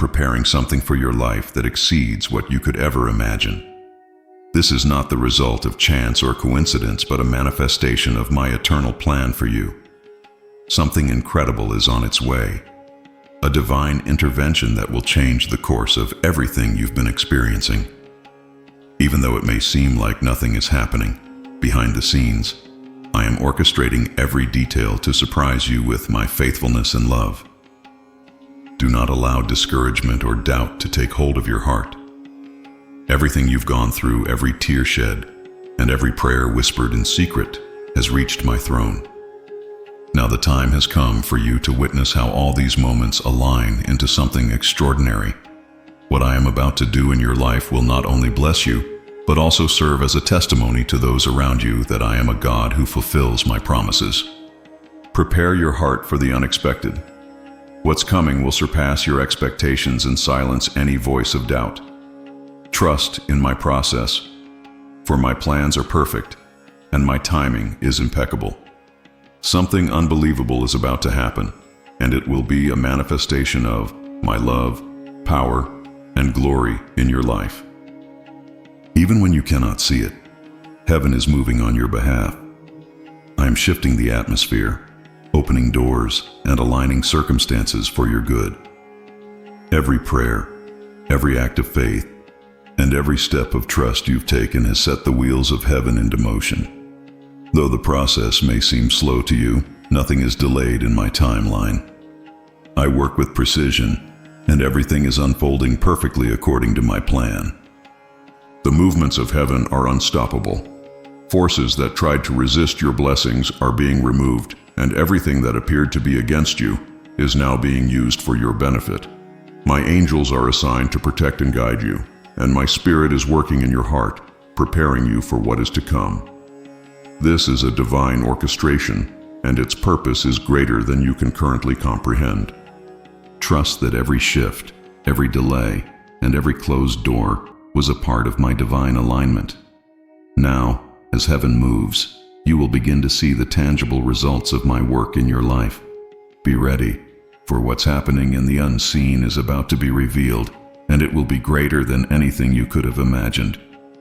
preparing something for your life that exceeds what you could ever imagine. This is not the result of chance or coincidence, but a manifestation of my eternal plan for you. Something incredible is on its way. A divine intervention that will change the course of everything you've been experiencing. Even though it may seem like nothing is happening, behind the scenes, I am orchestrating every detail to surprise you with my faithfulness and love. Do not allow discouragement or doubt to take hold of your heart. Everything you've gone through, every tear shed, and every prayer whispered in secret has reached my throne. Now the time has come for you to witness how all these moments align into something extraordinary. What I am about to do in your life will not only bless you, but also serve as a testimony to those around you that I am a God who fulfills my promises. Prepare your heart for the unexpected. What's coming will surpass your expectations and silence any voice of doubt. Trust in my process, for my plans are perfect and my timing is impeccable. Something unbelievable is about to happen, and it will be a manifestation of my love, power, and glory in your life. Even when you cannot see it, heaven is moving on your behalf. I am shifting the atmosphere, opening doors, and aligning circumstances for your good. Every prayer, every act of faith, and every step of trust you've taken has set the wheels of heaven into motion. Though the process may seem slow to you, nothing is delayed in my timeline. I work with precision, and everything is unfolding perfectly according to my plan. The movements of heaven are unstoppable. Forces that tried to resist your blessings are being removed, and everything that appeared to be against you is now being used for your benefit. My angels are assigned to protect and guide you, and my spirit is working in your heart, preparing you for what is to come. This is a divine orchestration, and its purpose is greater than you can currently comprehend. Trust that every shift, every delay, and every closed door was a part of my divine alignment. Now, as heaven moves, you will begin to see the tangible results of my work in your life. Be ready, for what's happening in the unseen is about to be revealed, and it will be greater than anything you could have imagined.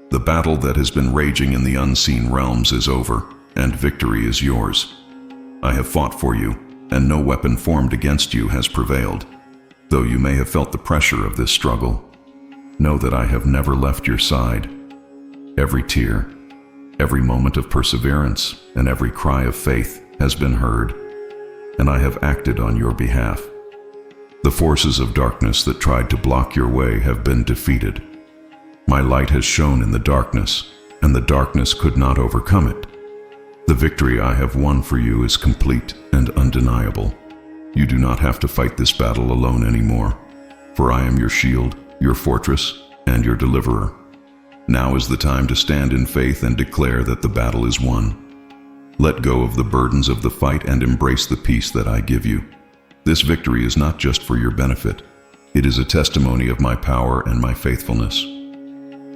The battle that has been raging in the unseen realms is over, and victory is yours. I have fought for you, and no weapon formed against you has prevailed. Though you may have felt the pressure of this struggle, know that I have never left your side. Every tear, every moment of perseverance, and every cry of faith has been heard, and I have acted on your behalf. The forces of darkness that tried to block your way have been defeated. My light has shone in the darkness, and the darkness could not overcome it. The victory I have won for you is complete and undeniable. You do not have to fight this battle alone anymore, for I am your shield, your fortress, and your deliverer. Now is the time to stand in faith and declare that the battle is won. Let go of the burdens of the fight and embrace the peace that I give you. This victory is not just for your benefit. It is a testimony of my power and my faithfulness.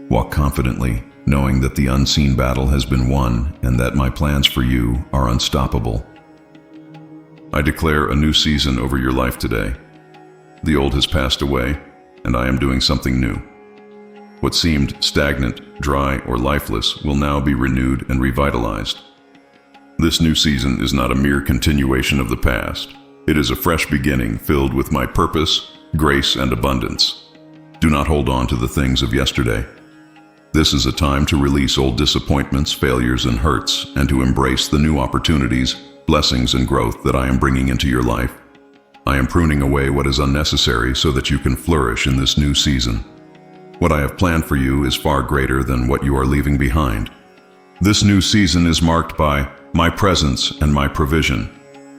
Walk confidently, knowing that the unseen battle has been won and that my plans for you are unstoppable. I declare a new season over your life today. The old has passed away, and I am doing something new. What seemed stagnant, dry, or lifeless will now be renewed and revitalized. This new season is not a mere continuation of the past. It is a fresh beginning filled with my purpose, grace, and abundance. Do not hold on to the things of yesterday. This is a time to release old disappointments, failures, and hurts, and to embrace the new opportunities, blessings, and growth that I am bringing into your life. I am pruning away what is unnecessary so that you can flourish in this new season. What I have planned for you is far greater than what you are leaving behind. This new season is marked by my presence and my provision.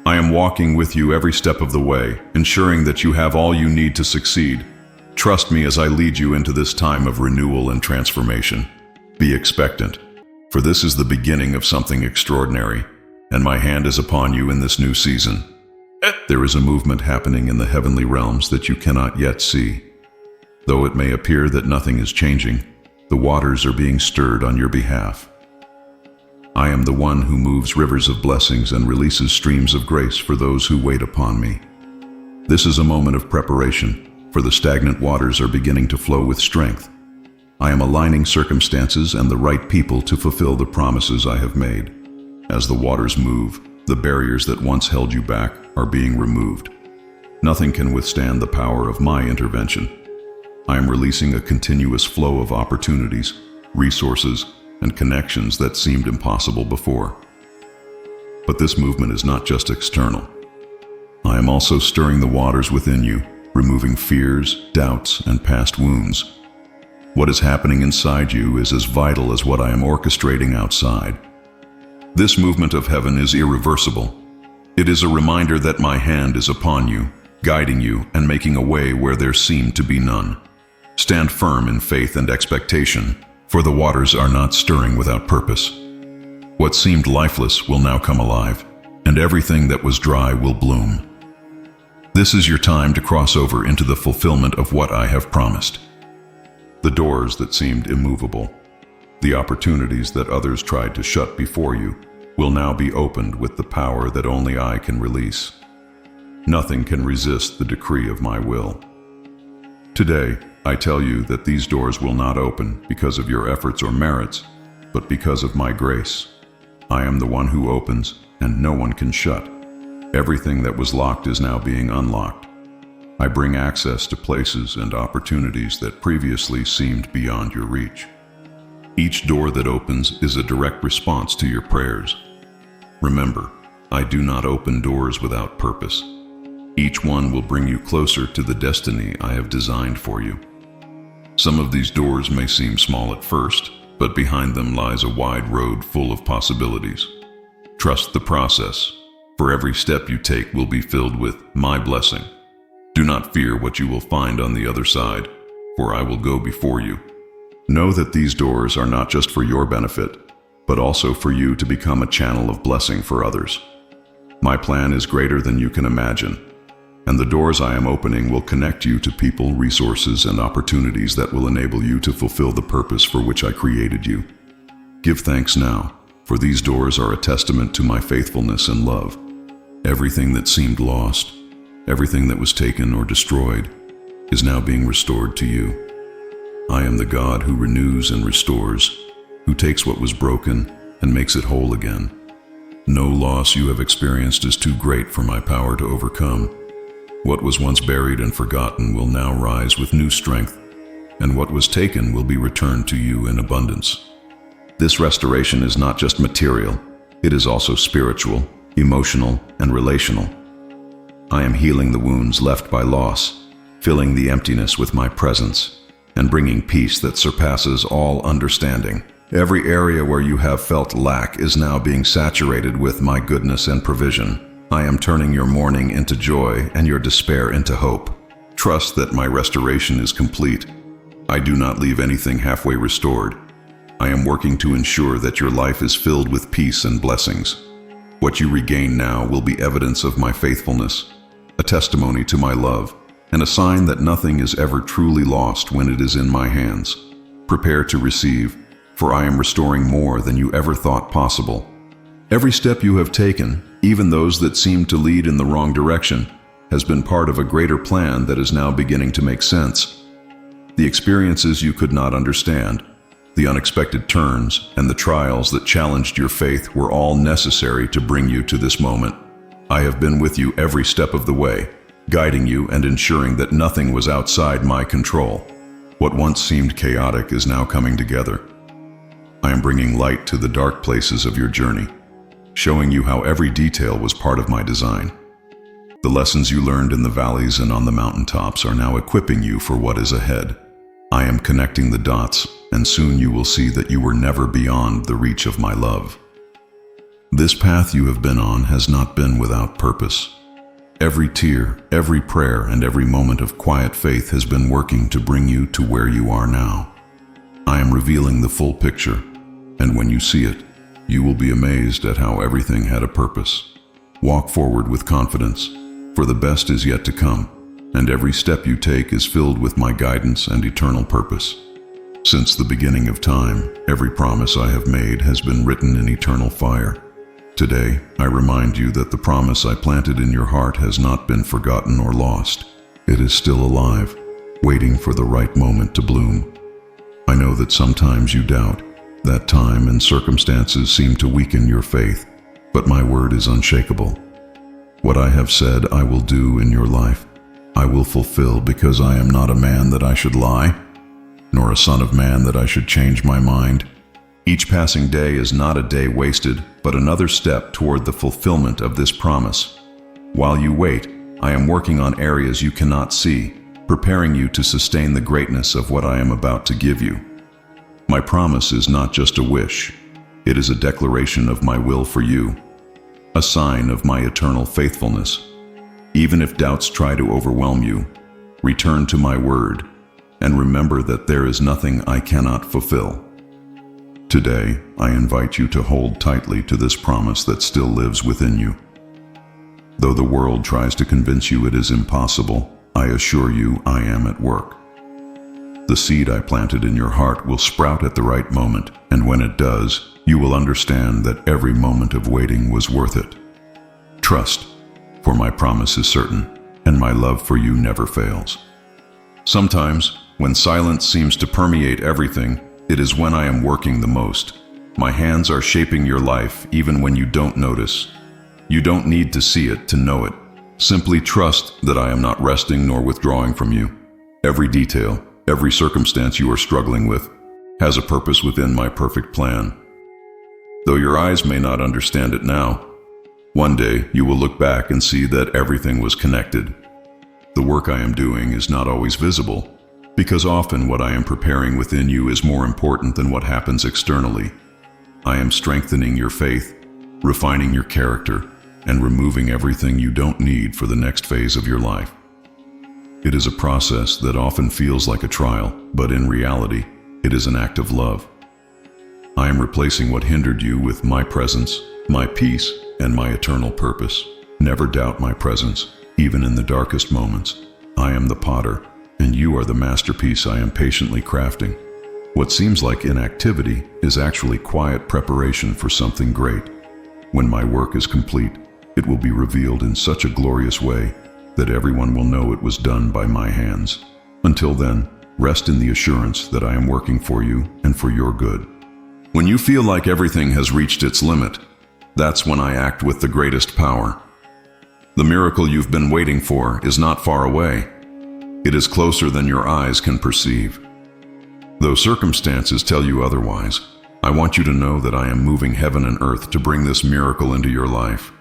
I am walking with you every step of the way, ensuring that you have all you need to succeed. Trust me as I lead you into this time of renewal and transformation. Be expectant, for this is the beginning of something extraordinary, and my hand is upon you in this new season. There is a movement happening in the heavenly realms that you cannot yet see. Though it may appear that nothing is changing, the waters are being stirred on your behalf. I am the one who moves rivers of blessings and releases streams of grace for those who wait upon me. This is a moment of preparation, for the stagnant waters are beginning to flow with strength. I am aligning circumstances and the right people to fulfill the promises I have made. As the waters move, the barriers that once held you back are being removed. Nothing can withstand the power of my intervention. I am releasing a continuous flow of opportunities, resources, and connections that seemed impossible before. But this movement is not just external. I am also stirring the waters within you, removing fears, doubts, and past wounds. What is happening inside you is as vital as what I am orchestrating outside. This movement of heaven is irreversible. It is a reminder that my hand is upon you, guiding you and making a way where there seemed to be none. Stand firm in faith and expectation, for the waters are not stirring without purpose. What seemed lifeless will now come alive, and everything that was dry will bloom. This is your time to cross over into the fulfillment of what I have promised. The doors that seemed immovable, the opportunities that others tried to shut before you, will now be opened with the power that only I can release. Nothing can resist the decree of my will. Today, I tell you that these doors will not open because of your efforts or merits, but because of my grace. I am the one who opens, and no one can shut. Everything that was locked is now being unlocked. I bring access to places and opportunities that previously seemed beyond your reach. Each door that opens is a direct response to your prayers. Remember, I do not open doors without purpose. Each one will bring you closer to the destiny I have designed for you. Some of these doors may seem small at first, but behind them lies a wide road full of possibilities. Trust the process, for every step you take will be filled with my blessing. Do not fear what you will find on the other side, for I will go before you. Know that these doors are not just for your benefit, but also for you to become a channel of blessing for others. My plan is greater than you can imagine, and the doors I am opening will connect you to people, resources, and opportunities that will enable you to fulfill the purpose for which I created you. Give thanks now, for these doors are a testament to my faithfulness and love. Everything that seemed lost, everything that was taken or destroyed, is now being restored to you. I am the God who renews and restores, who takes what was broken and makes it whole again. No loss you have experienced is too great for my power to overcome. What was once buried and forgotten will now rise with new strength, and what was taken will be returned to you in abundance. This restoration is not just material, it is also spiritual, emotional, and relational. I am healing the wounds left by loss, filling the emptiness with my presence, and bringing peace that surpasses all understanding. Every area where you have felt lack is now being saturated with my goodness and provision. I am turning your mourning into joy and your despair into hope. Trust that my restoration is complete. I do not leave anything halfway restored. I am working to ensure that your life is filled with peace and blessings. What you regain now will be evidence of my faithfulness, a testimony to my love, and a sign that nothing is ever truly lost when it is in my hands. Prepare to receive, for I am restoring more than you ever thought possible. Every step you have taken, even those that seemed to lead in the wrong direction, has been part of a greater plan that is now beginning to make sense. The experiences you could not understand, the unexpected turns, and the trials that challenged your faith were all necessary to bring you to this moment. I have been with you every step of the way, guiding you and ensuring that nothing was outside my control. What once seemed chaotic is now coming together. I am bringing light to the dark places of your journey, showing you how every detail was part of my design. The lessons you learned in the valleys and on the mountaintops are now equipping you for what is ahead. I am connecting the dots, and soon you will see that you were never beyond the reach of my love. This path you have been on has not been without purpose. Every tear, every prayer, and every moment of quiet faith has been working to bring you to where you are now. I am revealing the full picture, and when you see it, you will be amazed at how everything had a purpose. Walk forward with confidence, for the best is yet to come, and every step you take is filled with my guidance and eternal purpose. Since the beginning of time, every promise I have made has been written in eternal fire. Today, I remind you that the promise I planted in your heart has not been forgotten or lost. It is still alive, waiting for the right moment to bloom. I know that sometimes you doubt, that time and circumstances seem to weaken your faith, but my word is unshakable. What I have said I will do in your life, I will fulfill, because I am not a man that I should lie, nor a son of man that I should change my mind. Each passing day is not a day wasted, but another step toward the fulfillment of this promise. While you wait, I am working on areas you cannot see, preparing you to sustain the greatness of what I am about to give you. My promise is not just a wish. It is a declaration of my will for you, a sign of my eternal faithfulness. Even if doubts try to overwhelm you, return to my word and remember that there is nothing I cannot fulfill. Today, I invite you to hold tightly to this promise that still lives within you. Though the world tries to convince you it is impossible, I assure you I am at work. The seed I planted in your heart will sprout at the right moment, and when it does, you will understand that every moment of waiting was worth it. Trust, for my promise is certain, and my love for you never fails. Sometimes, when silence seems to permeate everything, it is when I am working the most. My hands are shaping your life even when you don't notice. You don't need to see it to know it. Simply trust that I am not resting nor withdrawing from you. Every detail, every circumstance you are struggling with, has a purpose within my perfect plan. Though your eyes may not understand it now, one day you will look back and see that everything was connected. The work I am doing is not always visible, because often what I am preparing within you is more important than what happens externally. I am strengthening your faith, refining your character, and removing everything you don't need for the next phase of your life. It is a process that often feels like a trial, but in reality, it is an act of love. I am replacing what hindered you with my presence, my peace, and my eternal purpose. Never doubt my presence, even in the darkest moments. I am the potter, and you are the masterpiece I am patiently crafting. What seems like inactivity is actually quiet preparation for something great. When my work is complete, it will be revealed in such a glorious way that everyone will know it was done by my hands. Until then, rest in the assurance that I am working for you and for your good. When you feel like everything has reached its limit, that's when I act with the greatest power. The miracle you've been waiting for is not far away. It is closer than your eyes can perceive. Though circumstances tell you otherwise, I want you to know that I am moving heaven and earth to bring this miracle into your life.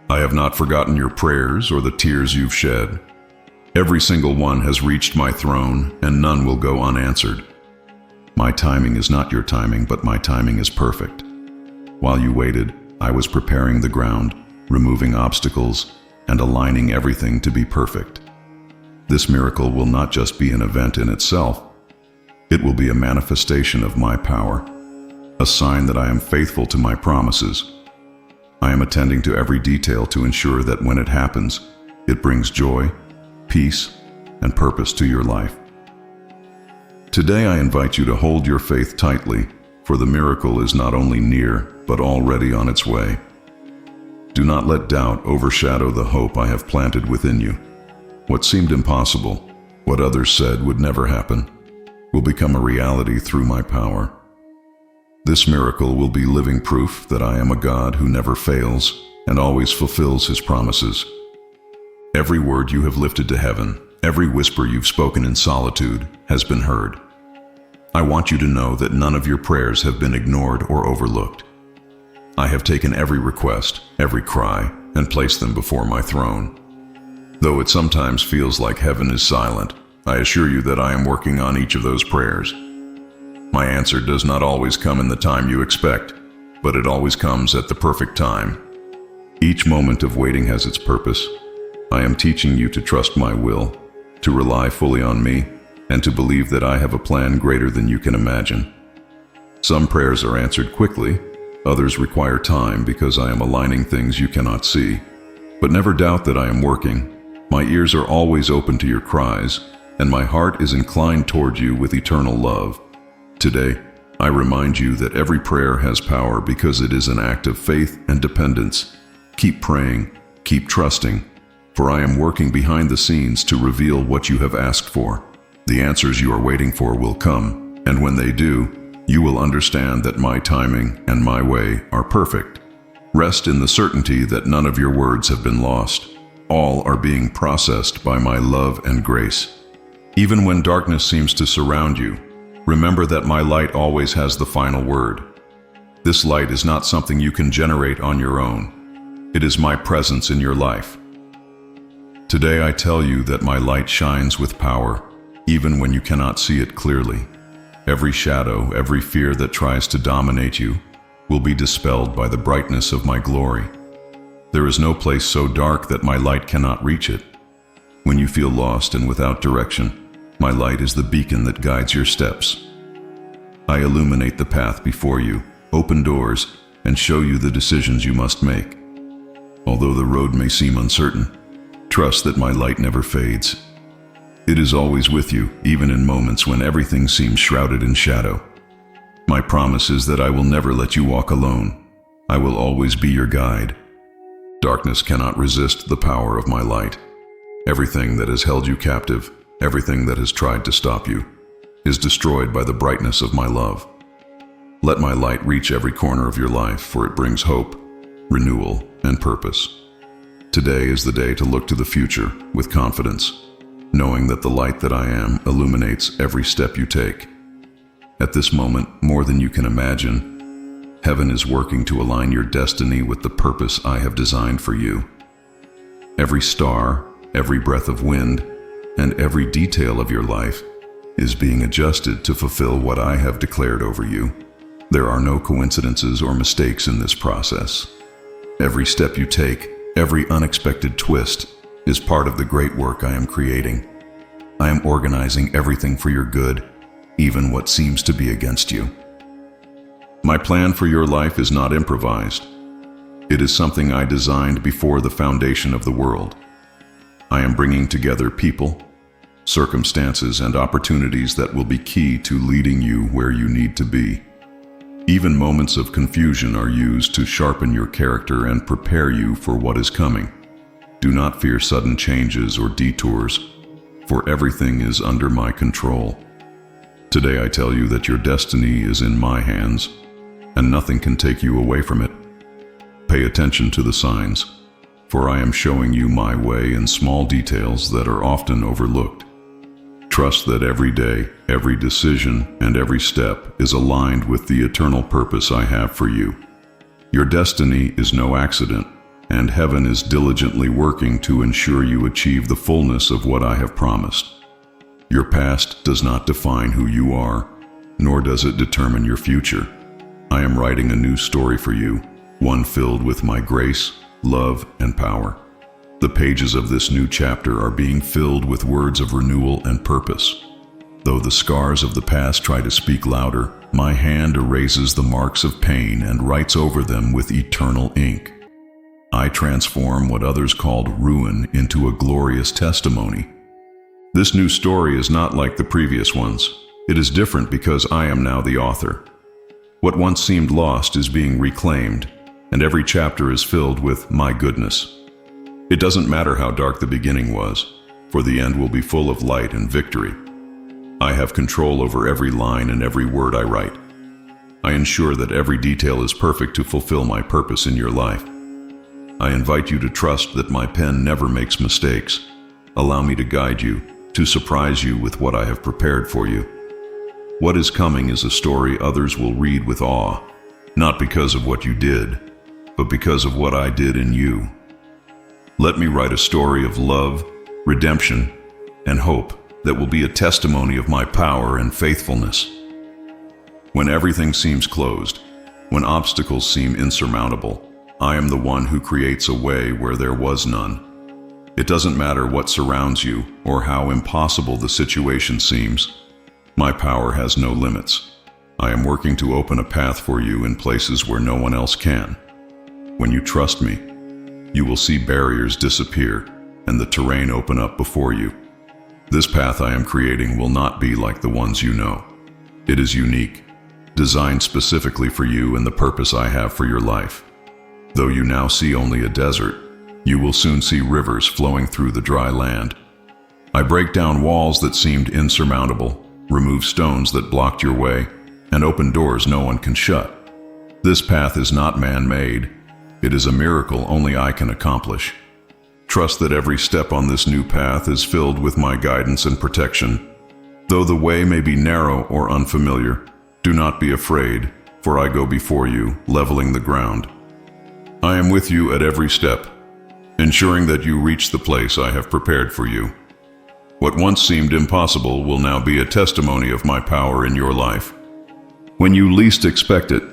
I have not forgotten your prayers or the tears you've shed. Every single one has reached my throne, and none will go unanswered. My timing is not your timing, but my timing is perfect. While you waited, I was preparing the ground, removing obstacles, and aligning everything to be perfect. This miracle will not just be an event in itself. It will be a manifestation of my power, a sign that I am faithful to my promises. I am attending to every detail to ensure that when it happens, it brings joy, peace, and purpose to your life. Today I invite you to hold your faith tightly, for the miracle is not only near, but already on its way. Do not let doubt overshadow the hope I have planted within you. What seemed impossible, what others said would never happen, will become a reality through my power. This miracle will be living proof that I am a God who never fails and always fulfills his promises. Every word you have lifted to heaven, every whisper you've spoken in solitude, has been heard. I want you to know that none of your prayers have been ignored or overlooked. I have taken every request, every cry, and placed them before my throne. Though it sometimes feels like heaven is silent, I assure you that I am working on each of those prayers. My answer does not always come in the time you expect, but it always comes at the perfect time. Each moment of waiting has its purpose. I am teaching you to trust my will, to rely fully on me, and to believe that I have a plan greater than you can imagine. Some prayers are answered quickly, others require time because I am aligning things you cannot see. But never doubt that I am working. My ears are always open to your cries, and my heart is inclined toward you with eternal love. Today, I remind you that every prayer has power because it is an act of faith and dependence. Keep praying, keep trusting, for I am working behind the scenes to reveal what you have asked for. The answers you are waiting for will come, and when they do, you will understand that my timing and my way are perfect. Rest in the certainty that none of your words have been lost. All are being processed by my love and grace. Even when darkness seems to surround you, remember that my light always has the final word. This light is not something you can generate on your own. It is my presence in your life. Today I tell you that my light shines with power, even when you cannot see it clearly. Every shadow, every fear that tries to dominate you, will be dispelled by the brightness of my glory. There is no place so dark that my light cannot reach it. When you feel lost and without direction, my light is the beacon that guides your steps. I illuminate the path before you, open doors, and show you the decisions you must make. Although the road may seem uncertain, trust that my light never fades. It is always with you, even in moments when everything seems shrouded in shadow. My promise is that I will never let you walk alone. I will always be your guide. Darkness cannot resist the power of my light. Everything that has held you captive, everything that has tried to stop you, is destroyed by the brightness of my love. Let my light reach every corner of your life, for it brings hope, renewal, and purpose. Today is the day to look to the future with confidence, knowing that the light that I am illuminates every step you take. At this moment, more than you can imagine, heaven is working to align your destiny with the purpose I have designed for you. Every star, every breath of wind, and every detail of your life is being adjusted to fulfill what I have declared over you. There are no coincidences or mistakes in this process. Every step you take, every unexpected twist, is part of the great work I am creating. I am organizing everything for your good, even what seems to be against you. My plan for your life is not improvised. It is something I designed before the foundation of the world. I am bringing together people, circumstances, and opportunities that will be key to leading you where you need to be. Even moments of confusion are used to sharpen your character and prepare you for what is coming. Do not fear sudden changes or detours, for everything is under my control. Today I tell you that your destiny is in my hands, and nothing can take you away from it. Pay attention to the signs, for I am showing you my way in small details that are often overlooked. Trust that every day, every decision, and every step is aligned with the eternal purpose I have for you. Your destiny is no accident, and heaven is diligently working to ensure you achieve the fullness of what I have promised. Your past does not define who you are, nor does it determine your future. I am writing a new story for you, one filled with my grace, love, and power. The pages of this new chapter are being filled with words of renewal and purpose. Though the scars of the past try to speak louder, my hand erases the marks of pain and writes over them with eternal ink. I transform what others called ruin into a glorious testimony. This new story is not like the previous ones. It is different because I am now the author. What once seemed lost is being reclaimed, and every chapter is filled with my goodness. It doesn't matter how dark the beginning was, for the end will be full of light and victory. I have control over every line and every word I write. I ensure that every detail is perfect to fulfill my purpose in your life. I invite you to trust that my pen never makes mistakes. Allow me to guide you, to surprise you with what I have prepared for you. What is coming is a story others will read with awe, not because of what you did, but because of what I did in you. Let me write a story of love, redemption, and hope that will be a testimony of my power and faithfulness. When everything seems closed, when obstacles seem insurmountable, I am the one who creates a way where there was none. It doesn't matter what surrounds you or how impossible the situation seems. My power has no limits. I am working to open a path for you in places where no one else can. When you trust me, you will see barriers disappear and the terrain open up before you. This path I am creating will not be like the ones you know. It is unique, designed specifically for you and the purpose I have for your life. Though you now see only a desert, you will soon see rivers flowing through the dry land. I break down walls that seemed insurmountable, remove stones that blocked your way, and open doors no one can shut. This path is not man-made. It is a miracle only I can accomplish. Trust that every step on this new path is filled with my guidance and protection. Though the way may be narrow or unfamiliar, do not be afraid, for I go before you, leveling the ground. I am with you at every step, ensuring that you reach the place I have prepared for you. What once seemed impossible will now be a testimony of my power in your life. When you least expect it,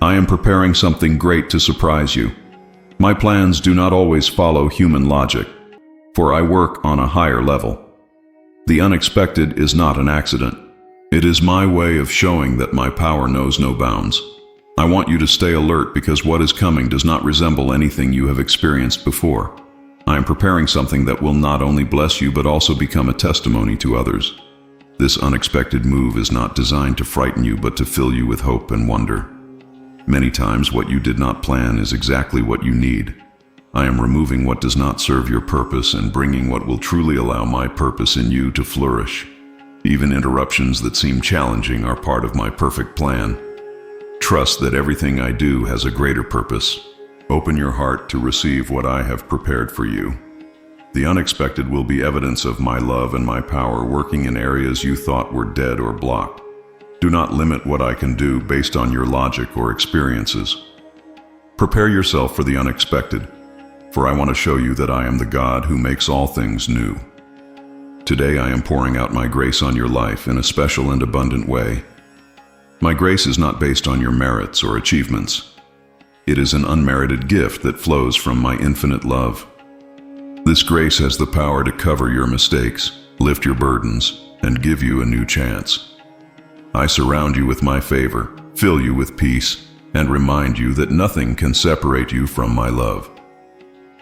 I am preparing something great to surprise you. My plans do not always follow human logic, for I work on a higher level. The unexpected is not an accident. It is my way of showing that my power knows no bounds. I want you to stay alert because what is coming does not resemble anything you have experienced before. I am preparing something that will not only bless you but also become a testimony to others. This unexpected move is not designed to frighten you but to fill you with hope and wonder. Many times what you did not plan is exactly what you need. I am removing what does not serve your purpose and bringing what will truly allow my purpose in you to flourish. Even interruptions that seem challenging are part of my perfect plan. Trust that everything I do has a greater purpose. Open your heart to receive what I have prepared for you. The unexpected will be evidence of my love and my power working in areas you thought were dead or blocked. Do not limit what I can do based on your logic or experiences. Prepare yourself for the unexpected, for I want to show you that I am the God who makes all things new. Today I am pouring out my grace on your life in a special and abundant way. My grace is not based on your merits or achievements. It is an unmerited gift that flows from my infinite love. This grace has the power to cover your mistakes, lift your burdens, and give you a new chance. I surround you with my favor, fill you with peace, and remind you that nothing can separate you from my love.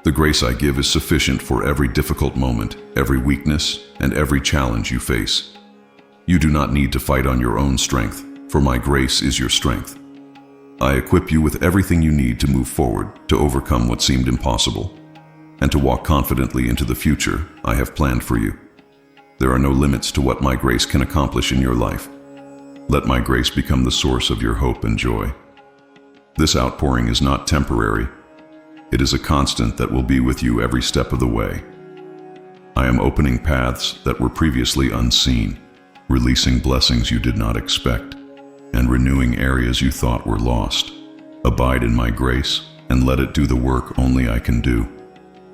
The grace I give is sufficient for every difficult moment, every weakness, and every challenge you face. You do not need to fight on your own strength, for my grace is your strength. I equip you with everything you need to move forward, to overcome what seemed impossible, and to walk confidently into the future I have planned for you. There are no limits to what my grace can accomplish in your life. Let my grace become the source of your hope and joy. This outpouring is not temporary. It is a constant that will be with you every step of the way. I am opening paths that were previously unseen, releasing blessings you did not expect, and renewing areas you thought were lost. Abide in my grace and let it do the work only I can do.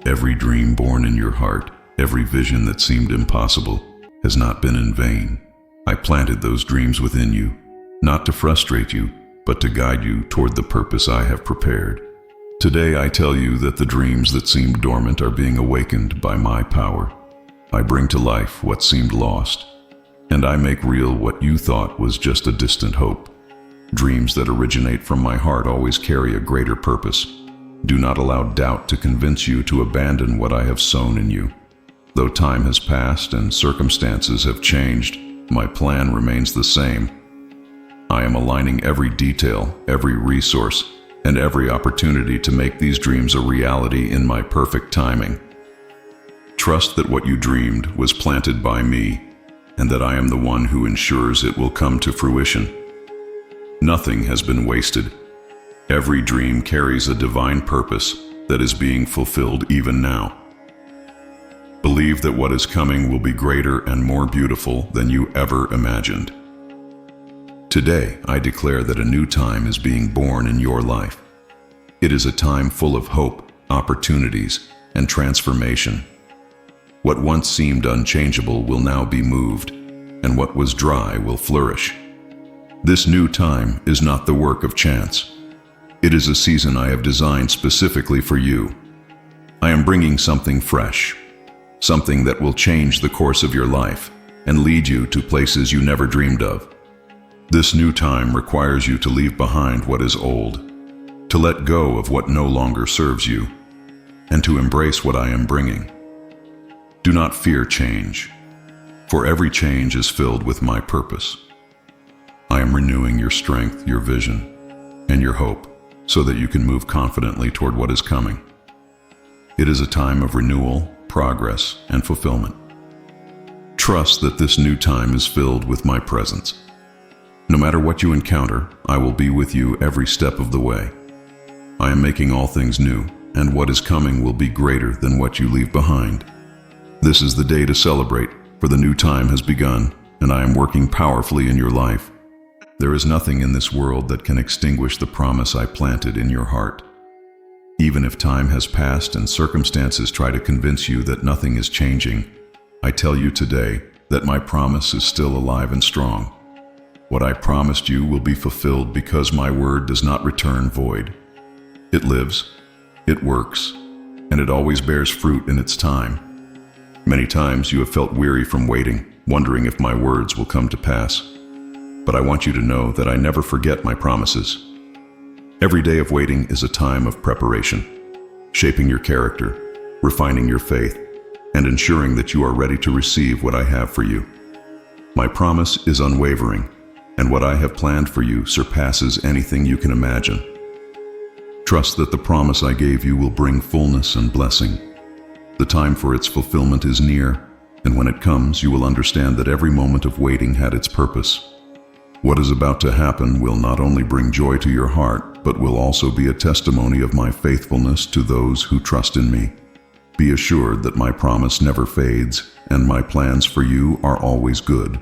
Every dream born in your heart, every vision that seemed impossible, has not been in vain. I planted those dreams within you, not to frustrate you, but to guide you toward the purpose I have prepared. Today I tell you that the dreams that seemed dormant are being awakened by my power. I bring to life what seemed lost, and I make real what you thought was just a distant hope. Dreams that originate from my heart always carry a greater purpose. Do not allow doubt to convince you to abandon what I have sown in you. Though time has passed and circumstances have changed, my plan remains the same. I am aligning every detail, every resource, and every opportunity to make these dreams a reality in my perfect timing. Trust that what you dreamed was planted by me, and that I am the one who ensures it will come to fruition. Nothing has been wasted. Every dream carries a divine purpose that is being fulfilled even now. Believe that what is coming will be greater and more beautiful than you ever imagined. Today, I declare that a new time is being born in your life. It is a time full of hope, opportunities, and transformation. What once seemed unchangeable will now be moved, and what was dry will flourish. This new time is not the work of chance. It is a season I have designed specifically for you. I am bringing something fresh, something that will change the course of your life and lead you to places you never dreamed of. This new time requires you to leave behind what is old, to let go of what no longer serves you, and to embrace what I am bringing. Do not fear change, for every change is filled with my purpose. I am renewing your strength, your vision, and your hope, so that you can move confidently toward what is coming. It is a time of renewal, progress, and fulfillment. Trust that this new time is filled with my presence. No matter what you encounter, I will be with you every step of the way. I am making all things new, and what is coming will be greater than what you leave behind. This is the day to celebrate, for the new time has begun, and I am working powerfully in your life. There is nothing in this world that can extinguish the promise I planted in your heart. Even if time has passed and circumstances try to convince you that nothing is changing, I tell you today that my promise is still alive and strong. What I promised you will be fulfilled because my word does not return void. It lives, it works, and it always bears fruit in its time. Many times you have felt weary from waiting, wondering if my words will come to pass. But I want you to know that I never forget my promises. Every day of waiting is a time of preparation, shaping your character, refining your faith, and ensuring that you are ready to receive what I have for you. My promise is unwavering, and what I have planned for you surpasses anything you can imagine. Trust that the promise I gave you will bring fullness and blessing. The time for its fulfillment is near, and when it comes, you will understand that every moment of waiting had its purpose. What is about to happen will not only bring joy to your heart, but will also be a testimony of my faithfulness to those who trust in me. Be assured that my promise never fades, and my plans for you are always good.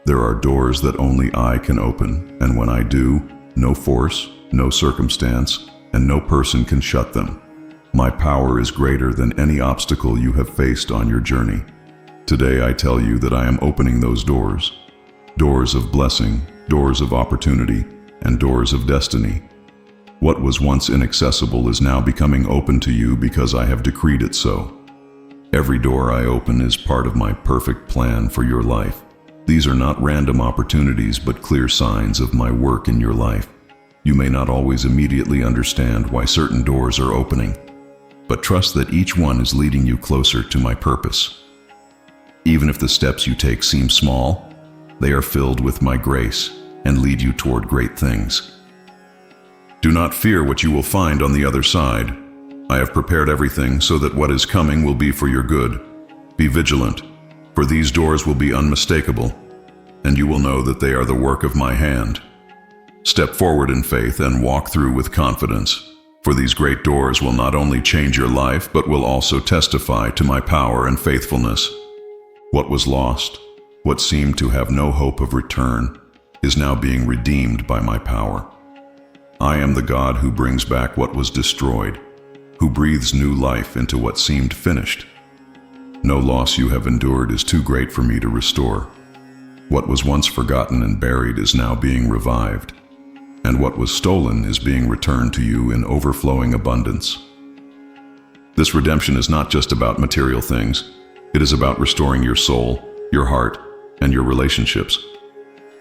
There are doors that only I can open, and when I do, no force, no circumstance, and no person can shut them. My power is greater than any obstacle you have faced on your journey. Today I tell you that I am opening those doors. Doors of blessing, doors of opportunity, and doors of destiny. What was once inaccessible is now becoming open to you because I have decreed it so. Every door I open is part of my perfect plan for your life. These are not random opportunities but clear signs of my work in your life. You may not always immediately understand why certain doors are opening, but trust that each one is leading you closer to my purpose. Even if the steps you take seem small, they are filled with my grace and lead you toward great things. Do not fear what you will find on the other side. I have prepared everything so that what is coming will be for your good. Be vigilant, for these doors will be unmistakable, and you will know that they are the work of my hand. Step forward in faith and walk through with confidence, for these great doors will not only change your life, but will also testify to my power and faithfulness. What was lost, what seemed to have no hope of return, is now being redeemed by my power. I am the God who brings back what was destroyed, who breathes new life into what seemed finished. No loss you have endured is too great for me to restore. What was once forgotten and buried is now being revived, and what was stolen is being returned to you in overflowing abundance. This redemption is not just about material things. It is about restoring your soul, your heart, and your relationships.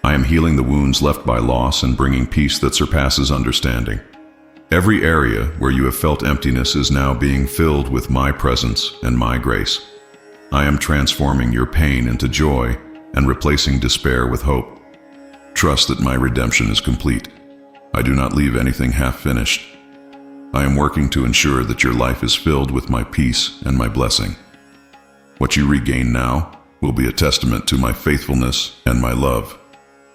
I am healing the wounds left by loss and bringing peace that surpasses understanding. Every area where you have felt emptiness is now being filled with my presence and my grace. I am transforming your pain into joy and replacing despair with hope. Trust that my redemption is complete. I do not leave anything half-finished. I am working to ensure that your life is filled with my peace and my blessing. What you regain now will be a testament to my faithfulness and my love.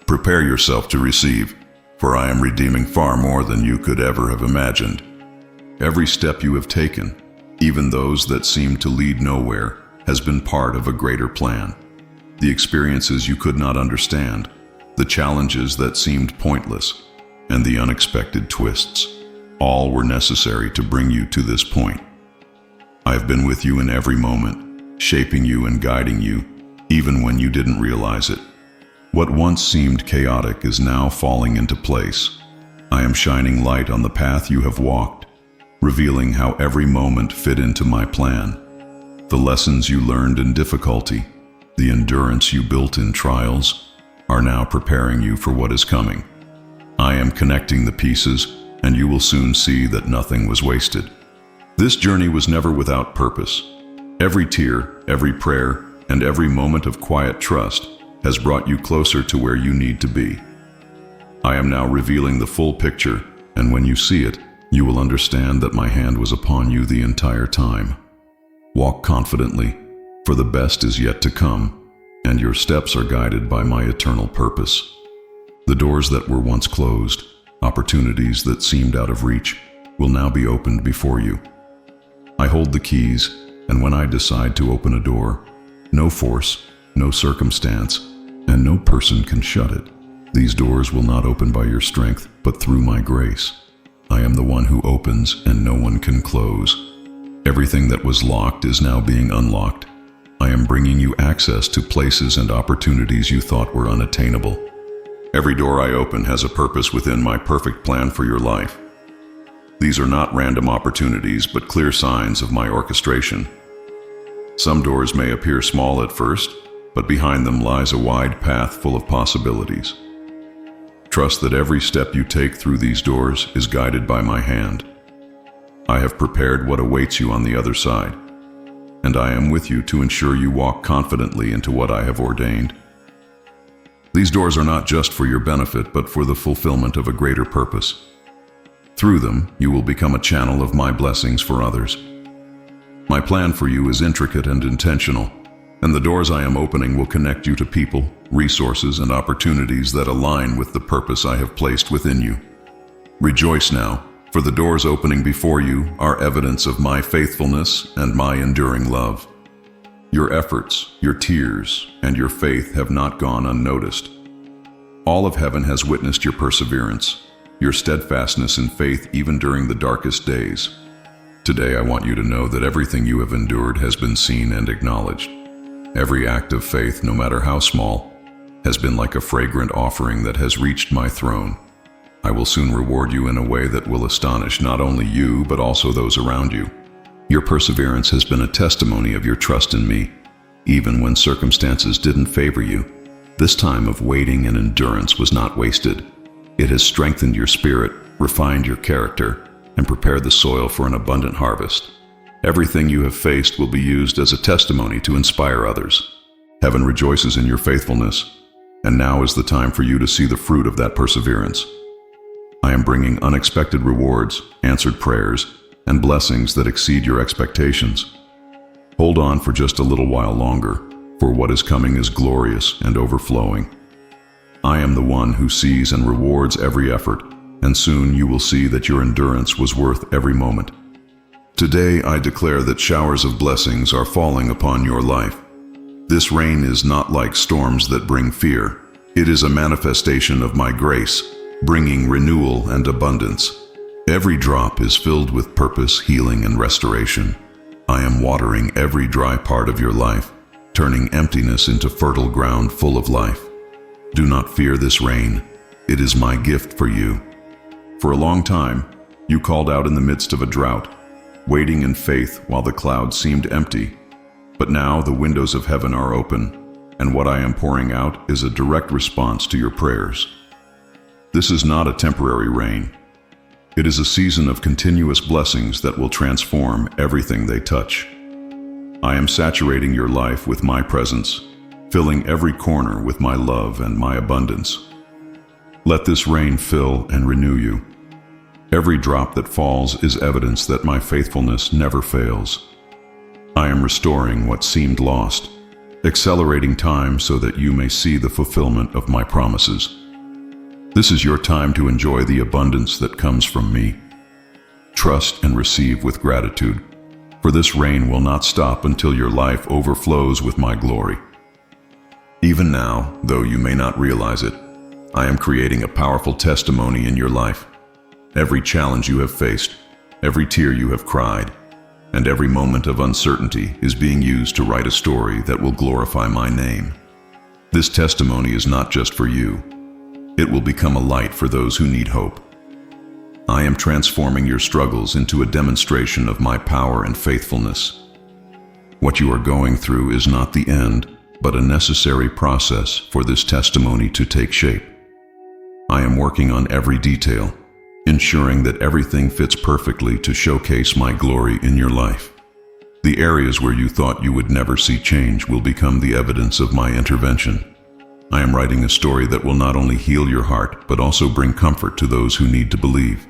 Prepare yourself to receive, for I am redeeming far more than you could ever have imagined. Every step you have taken, even those that seem to lead nowhere, has been part of a greater plan. The experiences you could not understand, the challenges that seemed pointless, and the unexpected twists, all were necessary to bring you to this point. I have been with you in every moment, shaping you and guiding you, even when you didn't realize it. What once seemed chaotic is now falling into place. I am shining light on the path you have walked, revealing how every moment fit into my plan. The lessons you learned in difficulty, the endurance you built in trials, are now preparing you for what is coming. I am connecting the pieces, and you will soon see that nothing was wasted. This journey was never without purpose. Every tear, every prayer, and every moment of quiet trust has brought you closer to where you need to be. I am now revealing the full picture, and when you see it, you will understand that my hand was upon you the entire time. Walk confidently, for the best is yet to come. and your steps are guided by my eternal purpose. The doors that were once closed, opportunities that seemed out of reach, will now be opened before you. I hold the keys, and when I decide to open a door, no force, no circumstance, and no person can shut it. These doors will not open by your strength, but through my grace. I am the one who opens, and no one can close. Everything that was locked is now being unlocked. I am bringing you access to places and opportunities you thought were unattainable. Every door I open has a purpose within my perfect plan for your life. These are not random opportunities, but clear signs of my orchestration. Some doors may appear small at first, but behind them lies a wide path full of possibilities. Trust that every step you take through these doors is guided by my hand. I have prepared what awaits you on the other side, and I am with you to ensure you walk confidently into what I have ordained. These doors are not just for your benefit, but for the fulfillment of a greater purpose. Through them, you will become a channel of my blessings for others. My plan for you is intricate and intentional, and the doors I am opening will connect you to people, resources, and opportunities that align with the purpose I have placed within you. Rejoice now, for the doors opening before you are evidence of my faithfulness and my enduring love. Your efforts, your tears, and your faith have not gone unnoticed. All of heaven has witnessed your perseverance, your steadfastness in faith even during the darkest days. Today I want you to know that everything you have endured has been seen and acknowledged. Every act of faith, no matter how small, has been like a fragrant offering that has reached my throne. I will soon reward you in a way that will astonish not only you, but also those around you. Your perseverance has been a testimony of your trust in me, even when circumstances didn't favor you. This time of waiting and endurance was not wasted. It has strengthened your spirit, refined your character, and prepared the soil for an abundant harvest. Everything you have faced will be used as a testimony to inspire others. Heaven rejoices in your faithfulness, and now is the time for you to see the fruit of that perseverance. I am bringing unexpected rewards, answered prayers, and blessings that exceed your expectations. Hold on for just a little while longer, for what is coming is glorious and overflowing. I am the one who sees and rewards every effort, and soon you will see that your endurance was worth every moment. Today I declare that showers of blessings are falling upon your life. This rain is not like storms that bring fear. It is a manifestation of my grace, bringing renewal and abundance. Every drop is filled with purpose, healing, and restoration. I am watering every dry part of your life, turning emptiness into fertile ground full of life. Do not fear this rain. It is my gift for you. For a long time, you called out in the midst of a drought, waiting in faith while the clouds seemed empty. But now the windows of heaven are open, and what I am pouring out is a direct response to your prayers. This is not a temporary rain. It is a season of continuous blessings that will transform everything they touch. I am saturating your life with my presence, filling every corner with my love and my abundance. Let this rain fill and renew you. Every drop that falls is evidence that my faithfulness never fails. I am restoring what seemed lost, accelerating time so that you may see the fulfillment of my promises. This is your time to enjoy the abundance that comes from me. Trust and receive with gratitude, for this rain will not stop until your life overflows with my glory. Even now, though you may not realize it, I am creating a powerful testimony in your life. Every challenge you have faced, every tear you have cried, and every moment of uncertainty is being used to write a story that will glorify my name. This testimony is not just for you. It will become a light for those who need hope. I am transforming your struggles into a demonstration of my power and faithfulness. What you are going through is not the end, but a necessary process for this testimony to take shape. I am working on every detail, ensuring that everything fits perfectly to showcase my glory in your life. The areas where you thought you would never see change will become the evidence of my intervention. I am writing a story that will not only heal your heart, but also bring comfort to those who need to believe.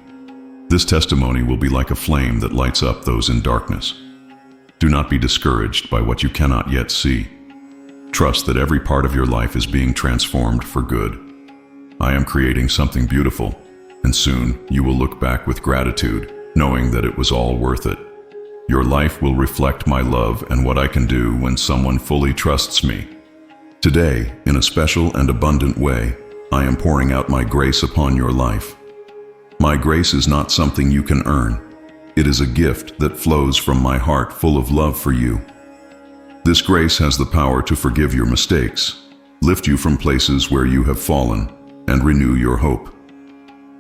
This testimony will be like a flame that lights up those in darkness. Do not be discouraged by what you cannot yet see. Trust that every part of your life is being transformed for good. I am creating something beautiful, and soon you will look back with gratitude, knowing that it was all worth it. Your life will reflect my love and what I can do when someone fully trusts me. Today, in a special and abundant way, I am pouring out my grace upon your life. My grace is not something you can earn. It is a gift that flows from my heart full of love for you. This grace has the power to forgive your mistakes, lift you from places where you have fallen, and renew your hope.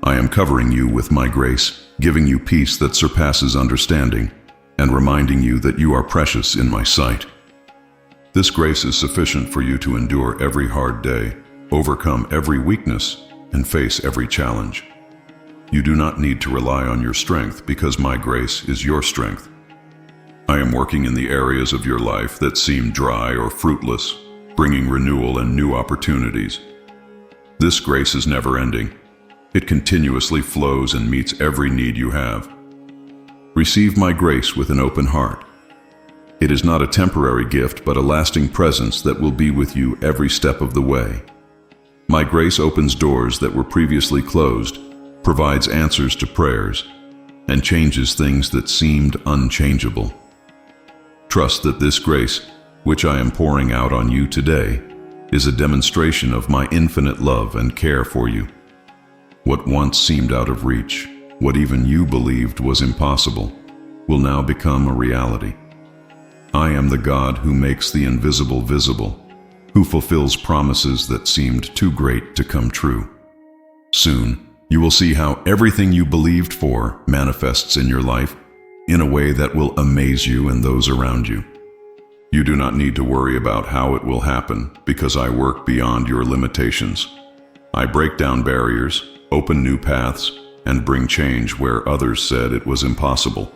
I am covering you with my grace, giving you peace that surpasses understanding, and reminding you that you are precious in my sight. This grace is sufficient for you to endure every hard day, overcome every weakness, and face every challenge. You do not need to rely on your strength because my grace is your strength. I am working in the areas of your life that seem dry or fruitless, bringing renewal and new opportunities. This grace is never-ending. It continuously flows and meets every need you have. Receive my grace with an open heart. It is not a temporary gift, but a lasting presence that will be with you every step of the way. My grace opens doors that were previously closed, provides answers to prayers, and changes things that seemed unchangeable. Trust that this grace, which I am pouring out on you today, is a demonstration of my infinite love and care for you. What once seemed out of reach, what even you believed was impossible, will now become a reality. I am the God who makes the invisible visible, who fulfills promises that seemed too great to come true. Soon, you will see how everything you believed for manifests in your life in a way that will amaze you and those around you. You do not need to worry about how it will happen because I work beyond your limitations. I break down barriers, open new paths, and bring change where others said it was impossible.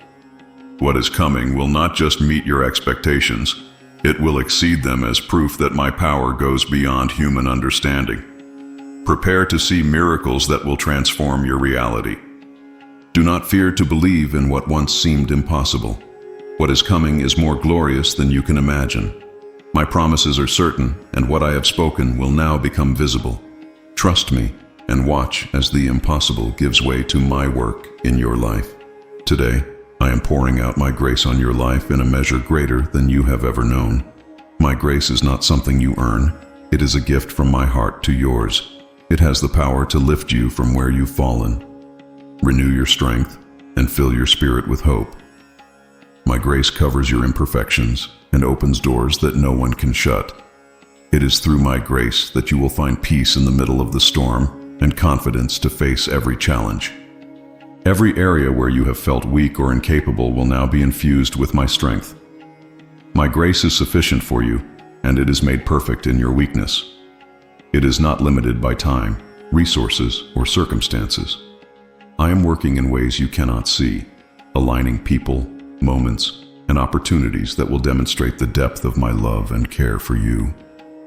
What is coming will not just meet your expectations, it will exceed them as proof that my power goes beyond human understanding. Prepare to see miracles that will transform your reality. Do not fear to believe in what once seemed impossible. What is coming is more glorious than you can imagine. My promises are certain, and what I have spoken will now become visible. Trust me, and watch as the impossible gives way to my work in your life. Today, I am pouring out my grace on your life in a measure greater than you have ever known. My grace is not something you earn. It is a gift from my heart to yours. It has the power to lift you from where you've fallen, renew your strength, and fill your spirit with hope. My grace covers your imperfections and opens doors that no one can shut. It is through my grace that you will find peace in the middle of the storm and confidence to face every challenge. Every area where you have felt weak or incapable will now be infused with my strength. My grace is sufficient for you, and it is made perfect in your weakness. It is not limited by time, resources, or circumstances. I am working in ways you cannot see, aligning people, moments, and opportunities that will demonstrate the depth of my love and care for you.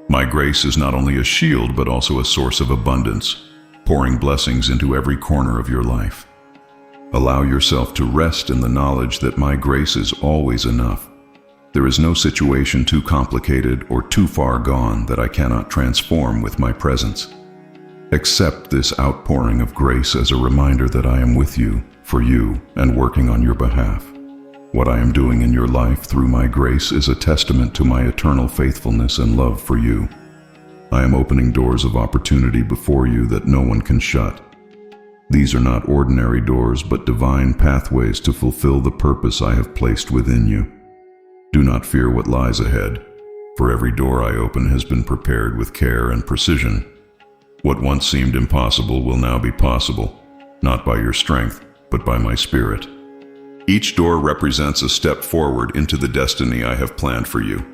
My grace is not only a shield but also a source of abundance, pouring blessings into every corner of your life. Allow yourself to rest in the knowledge that my grace is always enough. There is no situation too complicated or too far gone that I cannot transform with my presence. Accept this outpouring of grace as a reminder that I am with you, for you, and working on your behalf. What I am doing in your life through my grace is a testament to my eternal faithfulness and love for you. I am opening doors of opportunity before you that no one can shut. These are not ordinary doors, but divine pathways to fulfill the purpose I have placed within you. Do not fear what lies ahead, for every door I open has been prepared with care and precision. What once seemed impossible will now be possible, not by your strength, but by my spirit. Each door represents a step forward into the destiny I have planned for you.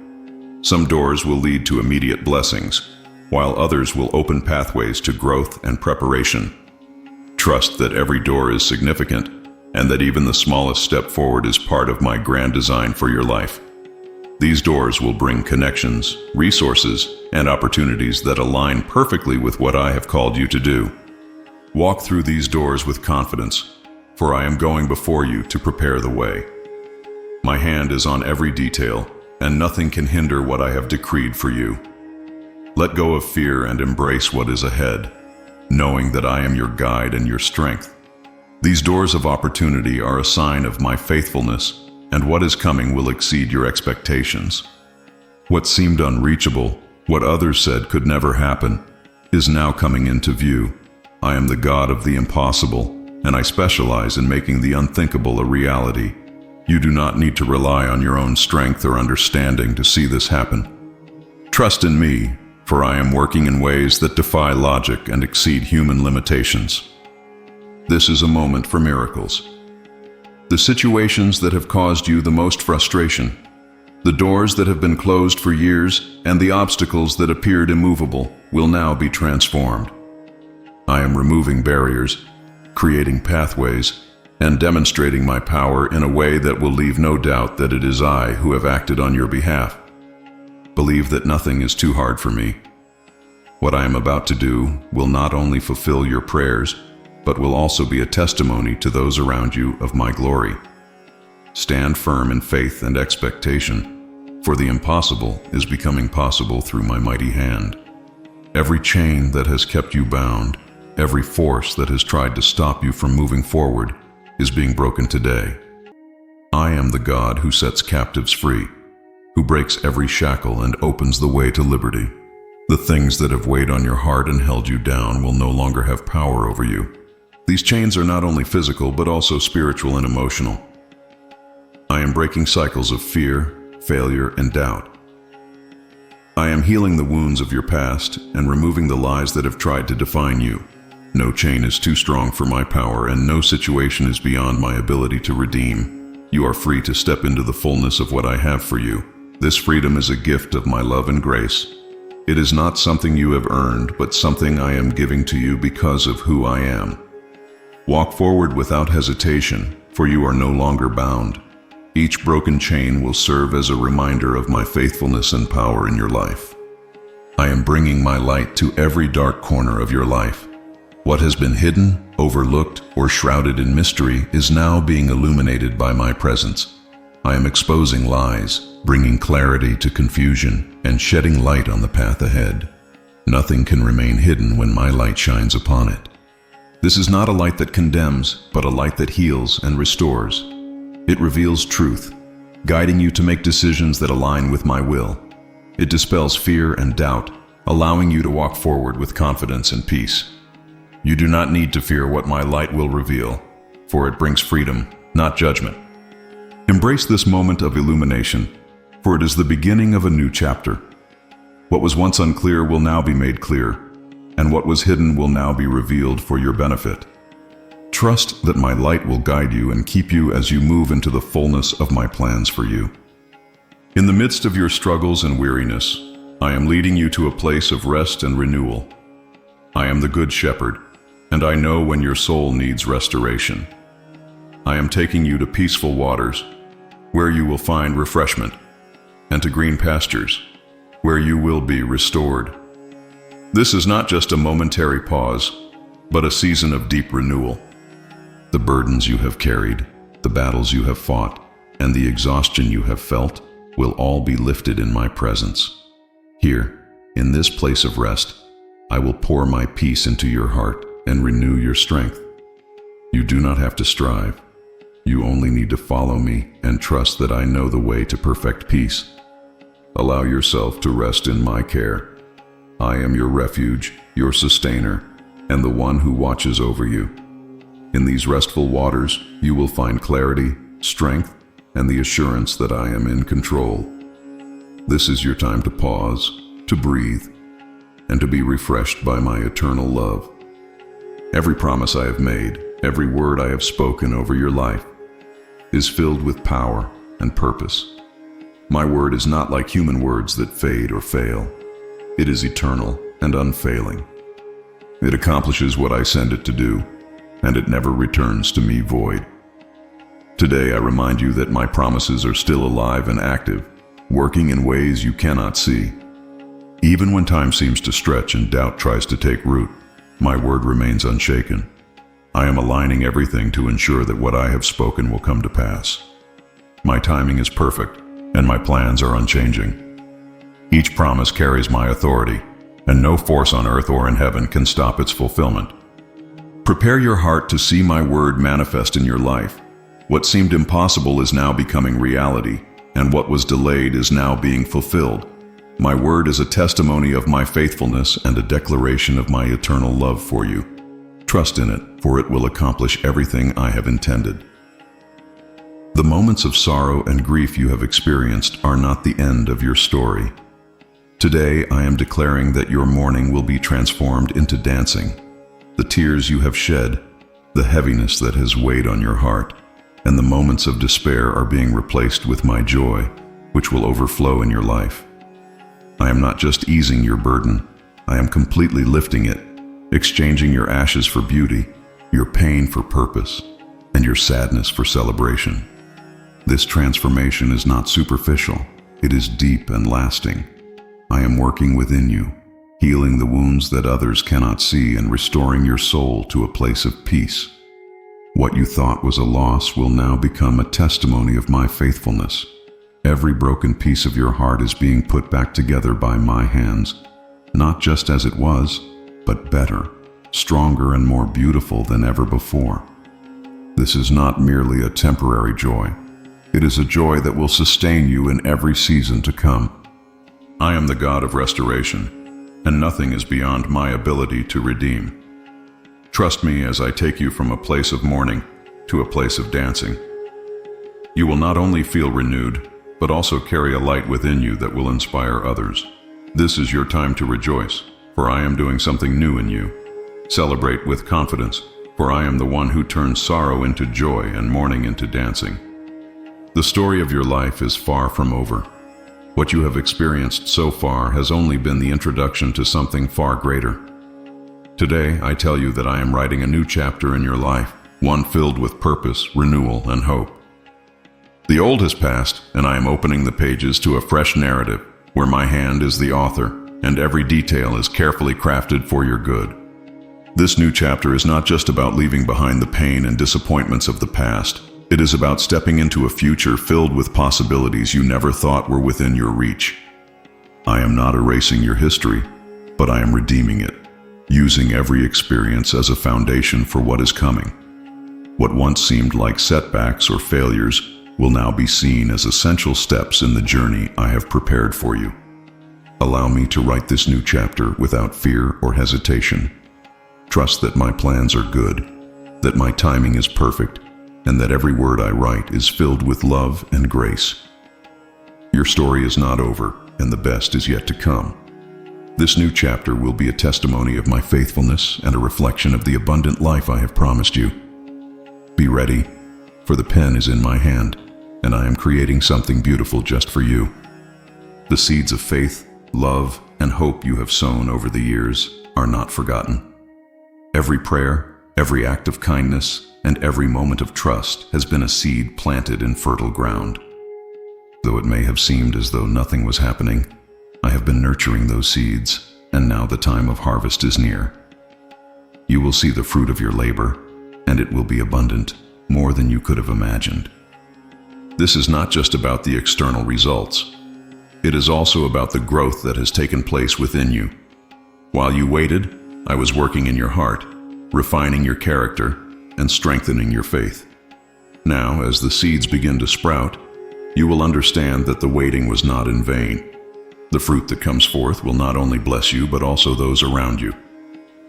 Some doors will lead to immediate blessings, while others will open pathways to growth and preparation. Trust that every door is significant, and that even the smallest step forward is part of my grand design for your life. These doors will bring connections, resources, and opportunities that align perfectly with what I have called you to do. Walk through these doors with confidence, for I am going before you to prepare the way. My hand is on every detail, and nothing can hinder what I have decreed for you. Let go of fear and embrace what is ahead, knowing that I am your guide and your strength. These doors of opportunity are a sign of my faithfulness, and what is coming will exceed your expectations. What seemed unreachable, what others said could never happen, is now coming into view. I am the God of the impossible, and I specialize in making the unthinkable a reality. You do not need to rely on your own strength or understanding to see this happen. Trust in me, for I am working in ways that defy logic and exceed human limitations. This is a moment for miracles. The situations that have caused you the most frustration, the doors that have been closed for years, and the obstacles that appeared immovable will now be transformed. I am removing barriers, creating pathways, and demonstrating my power in a way that will leave no doubt that it is I who have acted on your behalf. Believe that nothing is too hard for me. What I am about to do will not only fulfill your prayers, but will also be a testimony to those around you of my glory. Stand firm in faith and expectation, for the impossible is becoming possible through my mighty hand. Every chain that has kept you bound, every force that has tried to stop you from moving forward, is being broken today. I am the God who sets captives free, who breaks every shackle and opens the way to liberty. The things that have weighed on your heart and held you down will no longer have power over you. These chains are not only physical but also spiritual and emotional. I am breaking cycles of fear, failure, and doubt. I am healing the wounds of your past and removing the lies that have tried to define you. No chain is too strong for my power, and no situation is beyond my ability to redeem. You are free to step into the fullness of what I have for you. This freedom is a gift of my love and grace. It is not something you have earned, but something I am giving to you because of who I am. Walk forward without hesitation, for you are no longer bound. Each broken chain will serve as a reminder of my faithfulness and power in your life. I am bringing my light to every dark corner of your life. What has been hidden, overlooked, or shrouded in mystery is now being illuminated by my presence. I am exposing lies, bringing clarity to confusion, and shedding light on the path ahead. Nothing can remain hidden when my light shines upon it. This is not a light that condemns, but a light that heals and restores. It reveals truth, guiding you to make decisions that align with my will. It dispels fear and doubt, allowing you to walk forward with confidence and peace. You do not need to fear what my light will reveal, for it brings freedom, not judgment. Embrace this moment of illumination, for it is the beginning of a new chapter. What was once unclear will now be made clear, and what was hidden will now be revealed for your benefit. Trust that my light will guide you and keep you as you move into the fullness of my plans for you. In the midst of your struggles and weariness, I am leading you to a place of rest and renewal. I am the Good Shepherd, and I know when your soul needs restoration. I am taking you to peaceful waters, where you will find refreshment, and to green pastures, where you will be restored. This is not just a momentary pause, but a season of deep renewal. The burdens you have carried, the battles you have fought, and the exhaustion you have felt will all be lifted in my presence. Here, in this place of rest, I will pour my peace into your heart and renew your strength. You do not have to strive. You only need to follow me and trust that I know the way to perfect peace. Allow yourself to rest in my care. I am your refuge, your sustainer, and the one who watches over you. In these restful waters, you will find clarity, strength, and the assurance that I am in control. This is your time to pause, to breathe, and to be refreshed by my eternal love. Every promise I have made, every word I have spoken over your life, is filled with power and purpose. My word is not like human words that fade or fail. It is eternal and unfailing. It accomplishes what I send it to do, and it never returns to me void. Today I remind you that my promises are still alive and active, working in ways you cannot see. Even when time seems to stretch and doubt tries to take root, my word remains unshaken. I am aligning everything to ensure that what I have spoken will come to pass. My timing is perfect, and my plans are unchanging. Each promise carries my authority, and no force on earth or in heaven can stop its fulfillment. Prepare your heart to see my word manifest in your life. What seemed impossible is now becoming reality, and what was delayed is now being fulfilled. My word is a testimony of my faithfulness and a declaration of my eternal love for you. Trust in it, for it will accomplish everything I have intended. The moments of sorrow and grief you have experienced are not the end of your story. Today, I am declaring that your mourning will be transformed into dancing. The tears you have shed, the heaviness that has weighed on your heart, and the moments of despair are being replaced with my joy, which will overflow in your life. I am not just easing your burden, I am completely lifting it, exchanging your ashes for beauty, your pain for purpose, and your sadness for celebration. This transformation is not superficial, it is deep and lasting. I am working within you, healing the wounds that others cannot see and restoring your soul to a place of peace. What you thought was a loss will now become a testimony of my faithfulness. Every broken piece of your heart is being put back together by my hands, not just as it was, but better, stronger, and more beautiful than ever before. This is not merely a temporary joy. It is a joy that will sustain you in every season to come. I am the God of restoration, and nothing is beyond my ability to redeem. Trust me as I take you from a place of mourning to a place of dancing. You will not only feel renewed, but also carry a light within you that will inspire others. This is your time to rejoice, for I am doing something new in you. Celebrate with confidence, for I am the one who turns sorrow into joy and mourning into dancing. The story of your life is far from over. What you have experienced so far has only been the introduction to something far greater. Today, I tell you that I am writing a new chapter in your life, one filled with purpose, renewal, and hope. The old has passed, and I am opening the pages to a fresh narrative, where my hand is the author, and every detail is carefully crafted for your good. This new chapter is not just about leaving behind the pain and disappointments of the past. It is about stepping into a future filled with possibilities you never thought were within your reach. I am not erasing your history, but I am redeeming it, using every experience as a foundation for what is coming. What once seemed like setbacks or failures will now be seen as essential steps in the journey I have prepared for you. Allow me to write this new chapter without fear or hesitation. Trust that my plans are good, that my timing is perfect, and that every word I write is filled with love and grace. Your story is not over, and the best is yet to come. This new chapter will be a testimony of my faithfulness and a reflection of the abundant life I have promised you. Be ready, for the pen is in my hand, and I am creating something beautiful just for you. The seeds of faith, love, and hope you have sown over the years are not forgotten. Every prayer, every act of kindness, and every moment of trust has been a seed planted in fertile ground. Though it may have seemed as though nothing was happening, I have been nurturing those seeds, and now the time of harvest is near. You will see the fruit of your labor, and it will be abundant, more than you could have imagined. This is not just about the external results. It is also about the growth that has taken place within you. While you waited, I was working in your heart, refining your character, and strengthening your faith. Now, as the seeds begin to sprout, you will understand that the waiting was not in vain. The fruit that comes forth will not only bless you, but also those around you.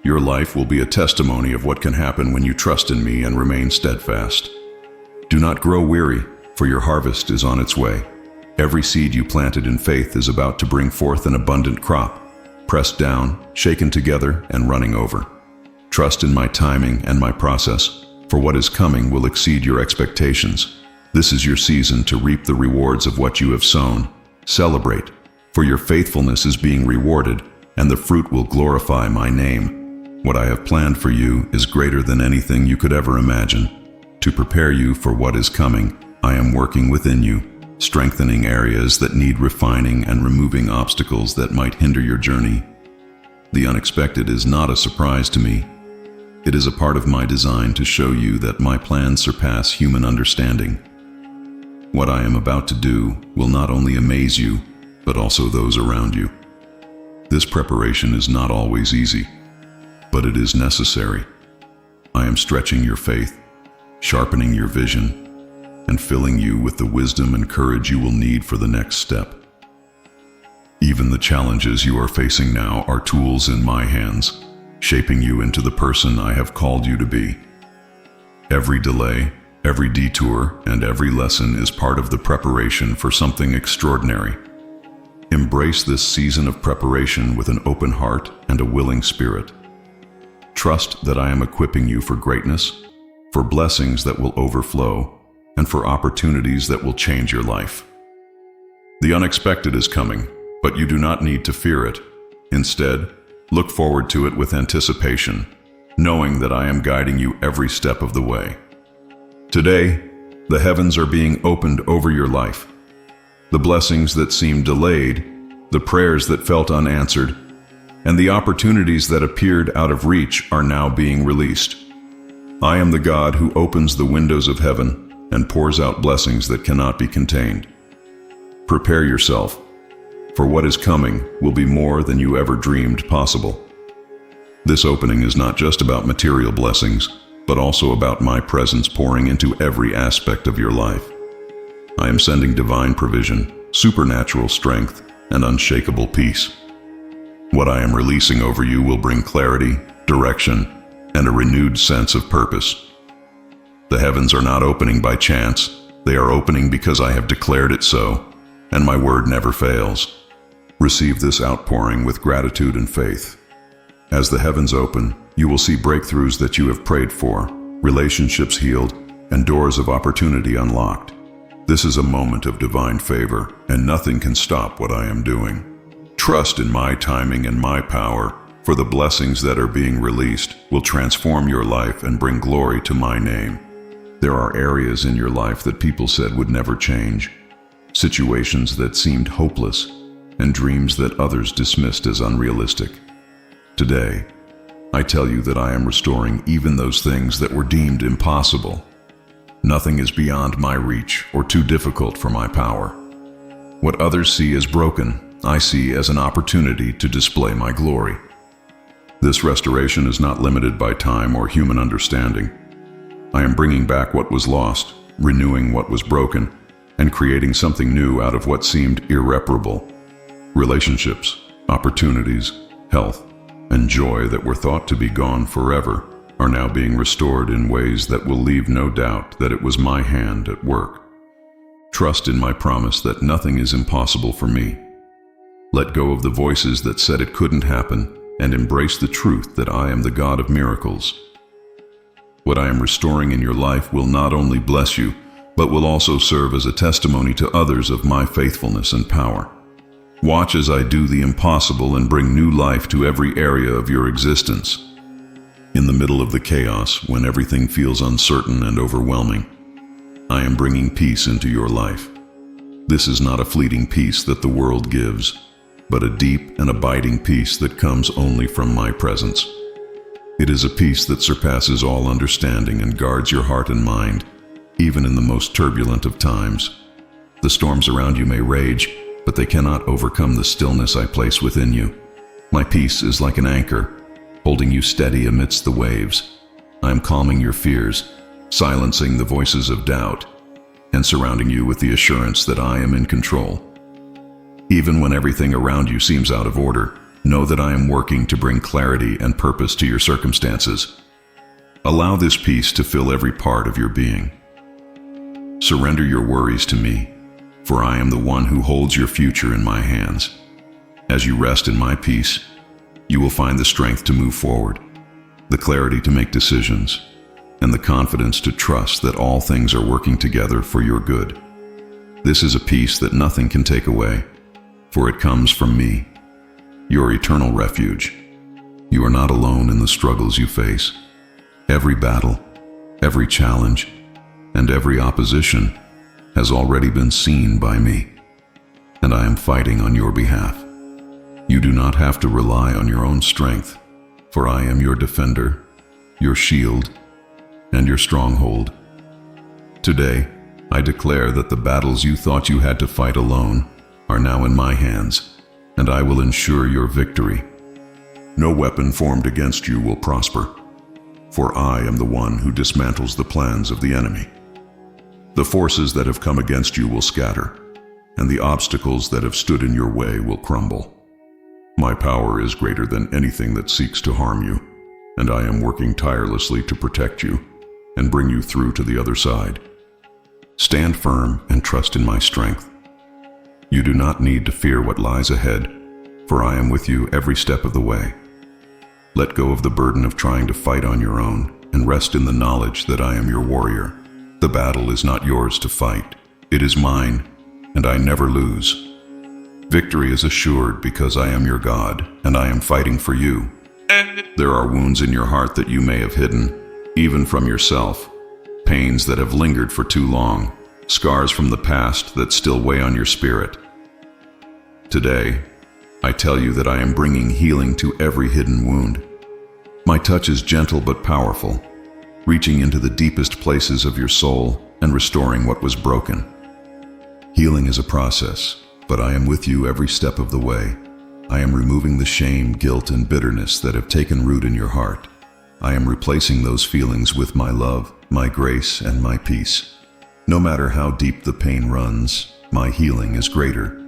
Your life will be a testimony of what can happen when you trust in me and remain steadfast. Do not grow weary, for your harvest is on its way. Every seed you planted in faith is about to bring forth an abundant crop, pressed down, shaken together, and running over. Trust in my timing and my process, for what is coming will exceed your expectations. This is your season to reap the rewards of what you have sown. Celebrate, for your faithfulness is being rewarded, and the fruit will glorify my name. What I have planned for you is greater than anything you could ever imagine. To prepare you for what is coming, I am working within you, strengthening areas that need refining and removing obstacles that might hinder your journey. The unexpected is not a surprise to me. It is a part of my design to show you that my plans surpass human understanding. What I am about to do will not only amaze you, but also those around you. This preparation is not always easy, but it is necessary. I am stretching your faith, sharpening your vision, and filling you with the wisdom and courage you will need for the next step. Even the challenges you are facing now are tools in my hands, shaping you into the person I have called you to be. Every delay, every detour, and every lesson is part of the preparation for something extraordinary. Embrace this season of preparation with an open heart and a willing spirit. Trust that I am equipping you for greatness, for blessings that will overflow, and for opportunities that will change your life. The unexpected is coming, but you do not need to fear it. Instead, look forward to it with anticipation, knowing that I am guiding you every step of the way. Today, the heavens are being opened over your life. The blessings that seemed delayed, the prayers that felt unanswered, and the opportunities that appeared out of reach are now being released. I am the God who opens the windows of heaven and pours out blessings that cannot be contained. Prepare yourself, for what is coming will be more than you ever dreamed possible. This opening is not just about material blessings, but also about my presence pouring into every aspect of your life. I am sending divine provision, supernatural strength, and unshakable peace. What I am releasing over you will bring clarity, direction, and a renewed sense of purpose. The heavens are not opening by chance. They are opening because I have declared it so, and my word never fails. Receive this outpouring with gratitude and faith. As the heavens open, you will see breakthroughs that you have prayed for, relationships healed, and doors of opportunity unlocked. This is a moment of divine favor, and nothing can stop what I am doing. Trust in my timing and my power, for the blessings that are being released will transform your life and bring glory to my name. There are areas in your life that people said would never change, situations that seemed hopeless, and dreams that others dismissed as unrealistic. Today, I tell you that I am restoring even those things that were deemed impossible. Nothing is beyond my reach or too difficult for my power. What others see as broken, I see as an opportunity to display my glory. This restoration is not limited by time or human understanding. I am bringing back what was lost, renewing what was broken, and creating something new out of what seemed irreparable. Relationships, opportunities, health, and joy that were thought to be gone forever are now being restored in ways that will leave no doubt that it was my hand at work. Trust in my promise that nothing is impossible for me. Let go of the voices that said it couldn't happen and embrace the truth that I am the God of miracles. What I am restoring in your life will not only bless you, but will also serve as a testimony to others of my faithfulness and power. Watch as I do the impossible and bring new life to every area of your existence. In the middle of the chaos, when everything feels uncertain and overwhelming, I am bringing peace into your life. This is not a fleeting peace that the world gives, but a deep and abiding peace that comes only from my presence. It is a peace that surpasses all understanding and guards your heart and mind, even in the most turbulent of times. The storms around you may rage, but they cannot overcome the stillness I place within you. My peace is like an anchor, holding you steady amidst the waves. I am calming your fears, silencing the voices of doubt, and surrounding you with the assurance that I am in control. Even when everything around you seems out of order, know that I am working to bring clarity and purpose to your circumstances. Allow this peace to fill every part of your being. Surrender your worries to me, for I am the one who holds your future in my hands. As you rest in my peace, you will find the strength to move forward, the clarity to make decisions, and the confidence to trust that all things are working together for your good. This is a peace that nothing can take away, for it comes from me, your eternal refuge. You are not alone in the struggles you face. Every battle, every challenge, and every opposition has already been seen by me, and I am fighting on your behalf. You do not have to rely on your own strength, for I am your defender, your shield, and your stronghold. Today, I declare that the battles you thought you had to fight alone are now in my hands, and I will ensure your victory. No weapon formed against you will prosper, for I am the one who dismantles the plans of the enemy. The forces that have come against you will scatter, and the obstacles that have stood in your way will crumble. My power is greater than anything that seeks to harm you, and I am working tirelessly to protect you and bring you through to the other side. Stand firm and trust in my strength. You do not need to fear what lies ahead, for I am with you every step of the way. Let go of the burden of trying to fight on your own and rest in the knowledge that I am your warrior. The battle is not yours to fight. It is mine, and I never lose. Victory is assured because I am your God, and I am fighting for you. There are wounds in your heart that you may have hidden, even from yourself, pains that have lingered for too long, scars from the past that still weigh on your spirit. Today, I tell you that I am bringing healing to every hidden wound. My touch is gentle but powerful, reaching into the deepest places of your soul and restoring what was broken. Healing is a process, but I am with you every step of the way. I am removing the shame, guilt, and bitterness that have taken root in your heart. I am replacing those feelings with my love, my grace, and my peace. No matter how deep the pain runs, my healing is greater.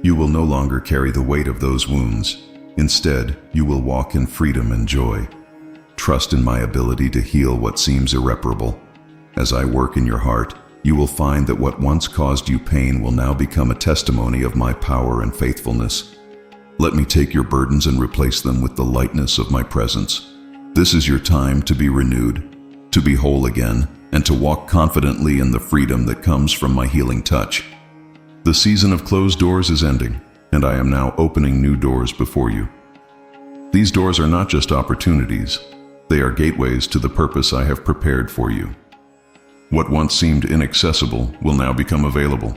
You will no longer carry the weight of those wounds. Instead, you will walk in freedom and joy. Trust in my ability to heal what seems irreparable. As I work in your heart, you will find that what once caused you pain will now become a testimony of my power and faithfulness. Let me take your burdens and replace them with the lightness of my presence. This is your time to be renewed, to be whole again, and to walk confidently in the freedom that comes from my healing touch. The season of closed doors is ending, and I am now opening new doors before you. These doors are not just opportunities, they are gateways to the purpose I have prepared for you. What once seemed inaccessible will now become available.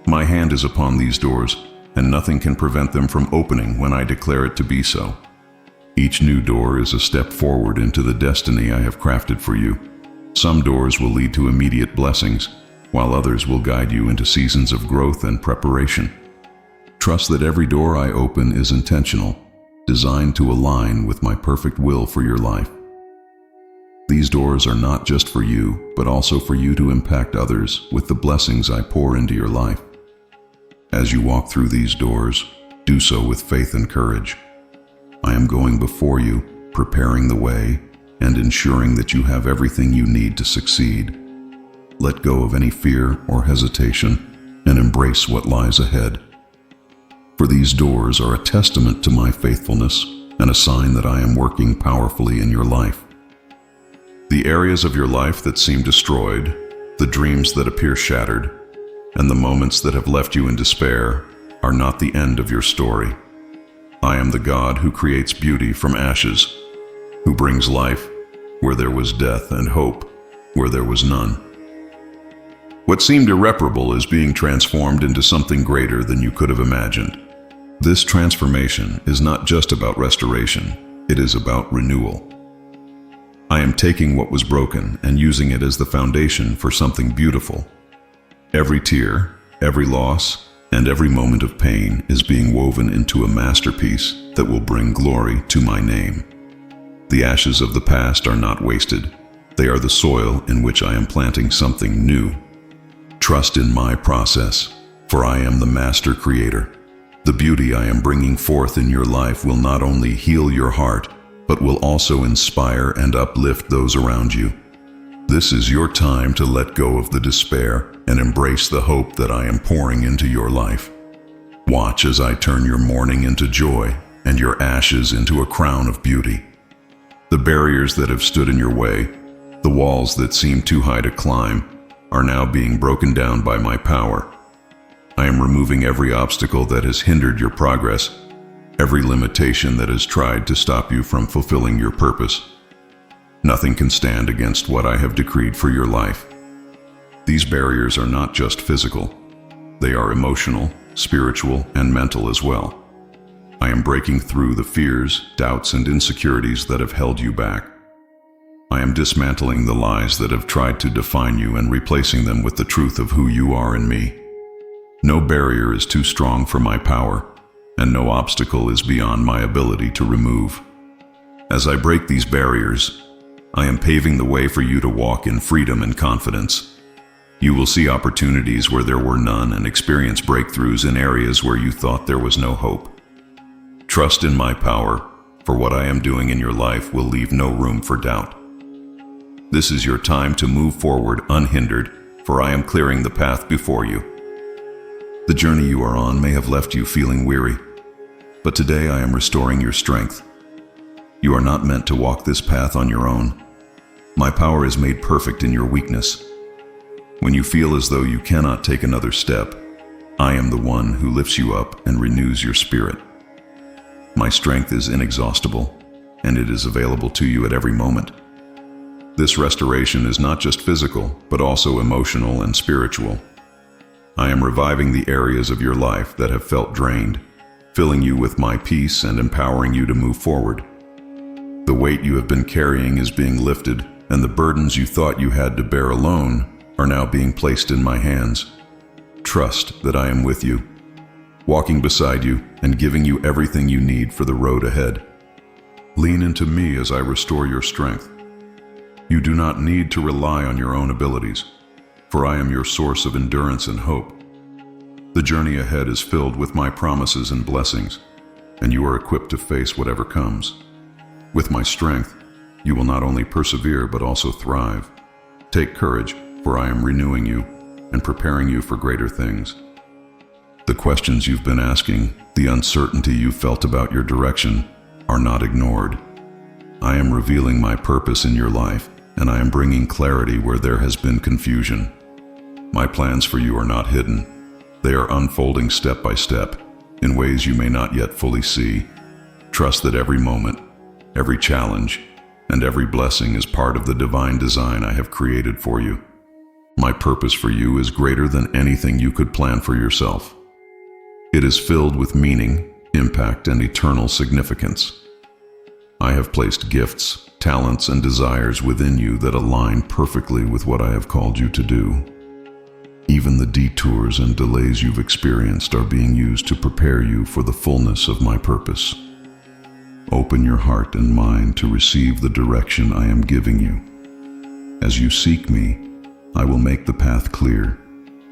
My hand is upon these doors, and nothing can prevent them from opening when I declare it to be so. Each new door is a step forward into the destiny I have crafted for you. Some doors will lead to immediate blessings, while others will guide you into seasons of growth and preparation. Trust that every door I open is intentional, designed to align with my perfect will for your life. These doors are not just for you, but also for you to impact others with the blessings I pour into your life. As you walk through these doors, do so with faith and courage. I am going before you, preparing the way, and ensuring that you have everything you need to succeed. Let go of any fear or hesitation, and embrace what lies ahead. For these doors are a testament to my faithfulness and a sign that I am working powerfully in your life. The areas of your life that seem destroyed, the dreams that appear shattered, and the moments that have left you in despair are not the end of your story. I am the God who creates beauty from ashes, who brings life where there was death and hope where there was none. What seemed irreparable is being transformed into something greater than you could have imagined. This transformation is not just about restoration, it is about renewal. I am taking what was broken and using it as the foundation for something beautiful. Every tear, every loss, and every moment of pain is being woven into a masterpiece that will bring glory to my name. The ashes of the past are not wasted. They are the soil in which I am planting something new. Trust in my process, for I am the master creator. The beauty I am bringing forth in your life will not only heal your heart, but will also inspire and uplift those around you. This is your time to let go of the despair and embrace the hope that I am pouring into your life. Watch as I turn your mourning into joy and your ashes into a crown of beauty. The barriers that have stood in your way, the walls that seem too high to climb, are now being broken down by my power. I am removing every obstacle that has hindered your progress, every limitation that has tried to stop you from fulfilling your purpose. Nothing can stand against what I have decreed for your life. These barriers are not just physical. They are emotional, spiritual, and mental as well. I am breaking through the fears, doubts, and insecurities that have held you back. I am dismantling the lies that have tried to define you and replacing them with the truth of who you are in me. No barrier is too strong for my power, and no obstacle is beyond my ability to remove. As I break these barriers, I am paving the way for you to walk in freedom and confidence. You will see opportunities where there were none and experience breakthroughs in areas where you thought there was no hope. Trust in my power, for what I am doing in your life will leave no room for doubt. This is your time to move forward unhindered, for I am clearing the path before you. The journey you are on may have left you feeling weary, but today I am restoring your strength. You are not meant to walk this path on your own. My power is made perfect in your weakness. When you feel as though you cannot take another step, I am the one who lifts you up and renews your spirit. My strength is inexhaustible, and it is available to you at every moment. This restoration is not just physical, but also emotional and spiritual. I am reviving the areas of your life that have felt drained, filling you with my peace and empowering you to move forward. The weight you have been carrying is being lifted, and the burdens you thought you had to bear alone are now being placed in my hands. Trust that I am with you, walking beside you and giving you everything you need for the road ahead. Lean into me as I restore your strength. You do not need to rely on your own abilities, for I am your source of endurance and hope. The journey ahead is filled with my promises and blessings, and you are equipped to face whatever comes. With my strength, you will not only persevere but also thrive. Take courage, for I am renewing you and preparing you for greater things. The questions you've been asking, the uncertainty you felt about your direction, are not ignored. I am revealing my purpose in your life, and I am bringing clarity where there has been confusion. My plans for you are not hidden. They are unfolding step by step, in ways you may not yet fully see. Trust that every moment, every challenge, and every blessing is part of the divine design I have created for you. My purpose for you is greater than anything you could plan for yourself. It is filled with meaning, impact, and eternal significance. I have placed gifts, talents, and desires within you that align perfectly with what I have called you to do. Even the detours and delays you've experienced are being used to prepare you for the fullness of my purpose. Open your heart and mind to receive the direction I am giving you. As you seek me, I will make the path clear,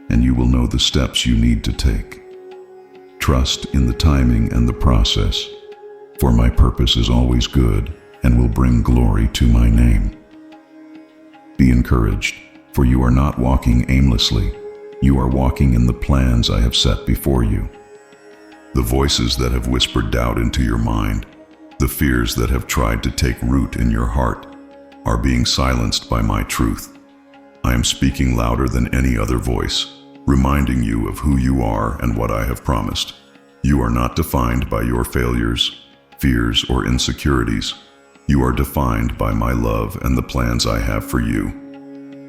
and you will know the steps you need to take. Trust in the timing and the process, for my purpose is always good and will bring glory to my name. Be encouraged, for you are not walking aimlessly. You are walking in the plans I have set before you. The voices that have whispered doubt into your mind, the fears that have tried to take root in your heart, are being silenced by my truth. I am speaking louder than any other voice, reminding you of who you are and what I have promised. You are not defined by your failures, fears, or insecurities. You are defined by my love and the plans I have for you.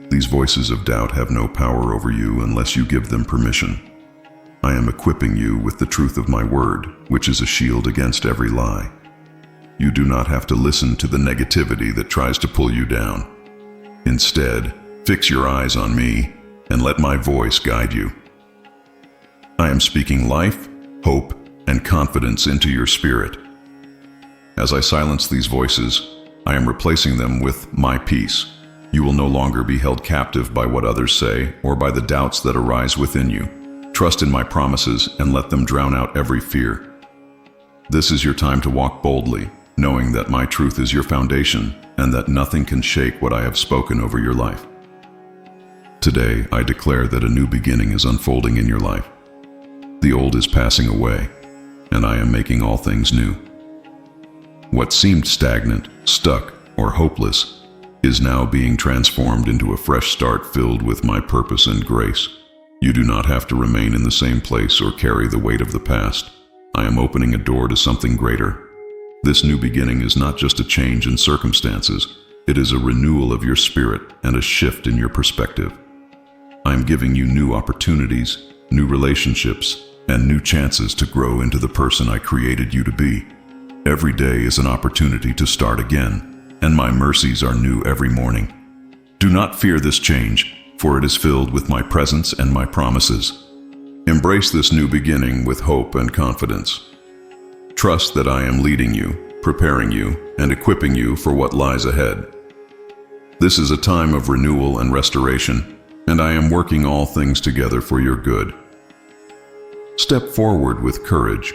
These voices of doubt have no power over you unless you give them permission. I am equipping you with the truth of my word, which is a shield against every lie. You do not have to listen to the negativity that tries to pull you down. Instead, fix your eyes on me and let my voice guide you. I am speaking life, hope, and confidence into your spirit. As I silence these voices, I am replacing them with my peace. You will no longer be held captive by what others say or by the doubts that arise within you. Trust in my promises and let them drown out every fear. This is your time to walk boldly, knowing that my truth is your foundation and that nothing can shake what I have spoken over your life. Today, I declare that a new beginning is unfolding in your life. The old is passing away, and I am making all things new. What seemed stagnant, stuck, or hopeless is now being transformed into a fresh start filled with my purpose and grace. You do not have to remain in the same place or carry the weight of the past. I am opening a door to something greater. This new beginning is not just a change in circumstances, it is a renewal of your spirit and a shift in your perspective. I am giving you new opportunities, new relationships, and new chances to grow into the person I created you to be. Every day is an opportunity to start again, and my mercies are new every morning. Do not fear this change, for it is filled with my presence and my promises. Embrace this new beginning with hope and confidence. Trust that I am leading you, preparing you, and equipping you for what lies ahead. This is a time of renewal and restoration, and I am working all things together for your good. Step forward with courage,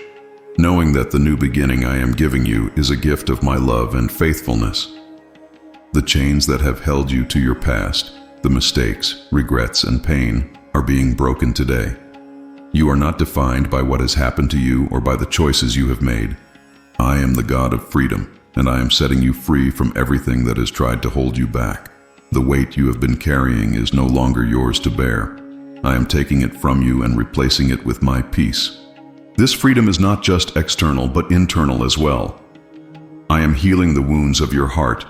knowing that the new beginning I am giving you is a gift of my love and faithfulness. The chains that have held you to your past, the mistakes, regrets, and pain, are being broken today. You are not defined by what has happened to you or by the choices you have made. I am the God of freedom, and I am setting you free from everything that has tried to hold you back. The weight you have been carrying is no longer yours to bear. I am taking it from you and replacing it with my peace. This freedom is not just external but internal as well. I am healing the wounds of your heart,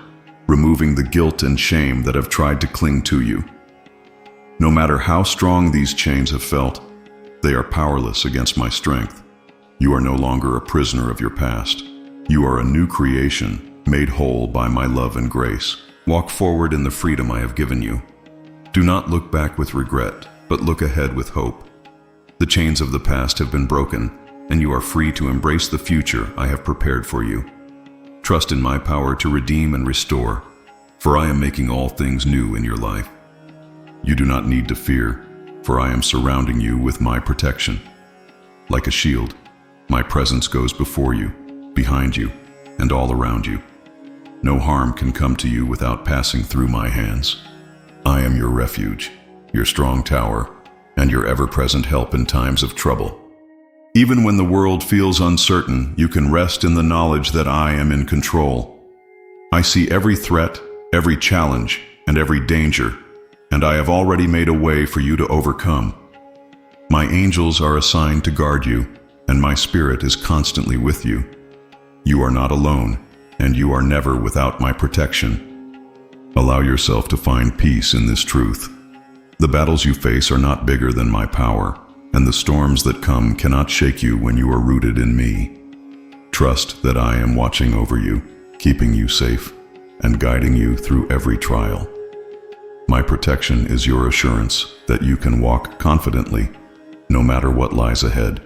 removing the guilt and shame that have tried to cling to you. No matter how strong these chains have felt, they are powerless against my strength. You are no longer a prisoner of your past. You are a new creation, made whole by my love and grace. Walk forward in the freedom I have given you. Do not look back with regret, but look ahead with hope. The chains of the past have been broken, and you are free to embrace the future I have prepared for you. Trust in my power to redeem and restore, for I am making all things new in your life. You do not need to fear, for I am surrounding you with my protection. Like a shield, my presence goes before you, behind you, and all around you. No harm can come to you without passing through my hands. I am your refuge, your strong tower, and your ever-present help in times of trouble. Even when the world feels uncertain, you can rest in the knowledge that I am in control. I see every threat, every challenge, and every danger, and I have already made a way for you to overcome. My angels are assigned to guard you, and my spirit is constantly with you. You are not alone, and you are never without my protection. Allow yourself to find peace in this truth. The battles you face are not bigger than my power, and the storms that come cannot shake you when you are rooted in me. Trust that I am watching over you, keeping you safe, and guiding you through every trial. My protection is your assurance that you can walk confidently, no matter what lies ahead.